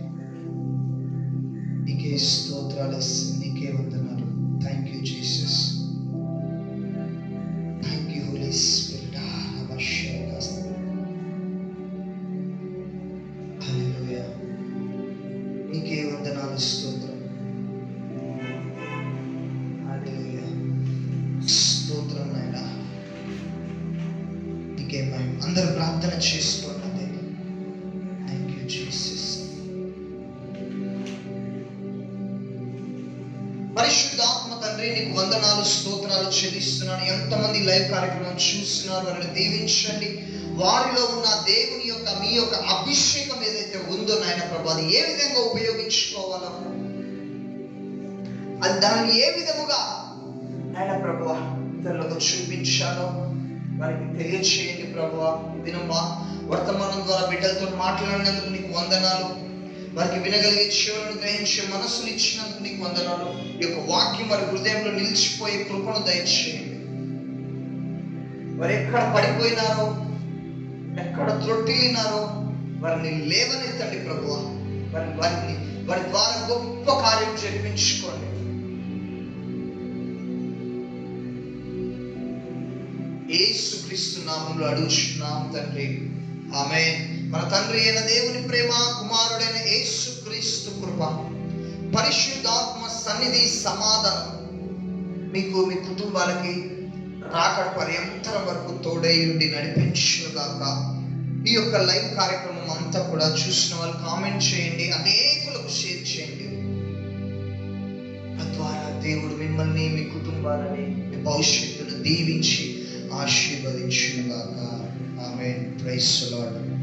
నీకే స్తోత్రాలు, నీకే వందనాలు. Thank you Jesus. Thank you holy spirit. Hallelujah. నీకే వందనాలు, స్తోత్రం. హల్లెలూయా. స్తోత్రం నాయనా, నీకే మహిమ. అందరూ ప్రార్థన చేసుకోండి. Thank you Jesus. పరిశుద్ధాత్మ తండ్రి, నీకు వందనాలు, స్తోత్రాలు చెల్లిస్తున్నాను. ఎంతమంది లైవ్ కార్యక్రమం చూస్తున్నారు వారిని దీవించండి. వారిలో ఉన్న దేవుని యొక్క, మీ యొక్క అభిషేకం ఏదైతే ఉందో నాయన ప్రభు, అది ఏ విధంగా ఉపయోగించుకోవాలో, అది దాన్ని ఏ విధముగా నాయన ప్రభు ఇతరులకు చూపించాలో వారికి తెలియచేయండి ప్రభు. దినమా వర్తమానం ద్వారా బిడ్డలతో మాట్లాడినందుకు నీకు వందనాలు. వారికి వినగలిగే చెవులను గ్రహించే మనస్సులు ఇచ్చినందుకు నీకు వందనాలు. ఈ యొక్క వాక్యం వారి హృదయంలో నిలిచిపోయే కృపను దయచేయండి. వారు ఎక్కడ పడిపోయినారో, ఎక్కడ త్రొట్టిల్లినారో వారిని లేవనెత్తండి ప్రభువా. వారి ద్వారా గొప్ప కార్యం జరిపించుకోండి. యేసుక్రీస్తు నామములో అడుగుచున్నాం తండ్రి, ఆమేన్. మన తండ్రి అయిన దేవుని ప్రేమ, కుమారుడైన యేసుక్రీస్తు కృప, పరిశుద్ధాత్మ సన్నిధి, సమాధానం మీకు, మీ కుటుంబాలకి రాకడ పర్యంతరం వరకు తోడై ఉండి నడిపించుగాక. ఈ యొక్క లైవ్ కార్యక్రమం అంతా కూడా చూసిన వాళ్ళు కామెంట్ చేయండి, అనేకులకు షేర్ చేయండి. తద్వారా దేవుడు మిమ్మల్ని, మీ కుటుంబాలని, మీ భవిష్యత్తును దీవించి ఆశీర్వదించుగాక. ఆమేన్. Praise the lord.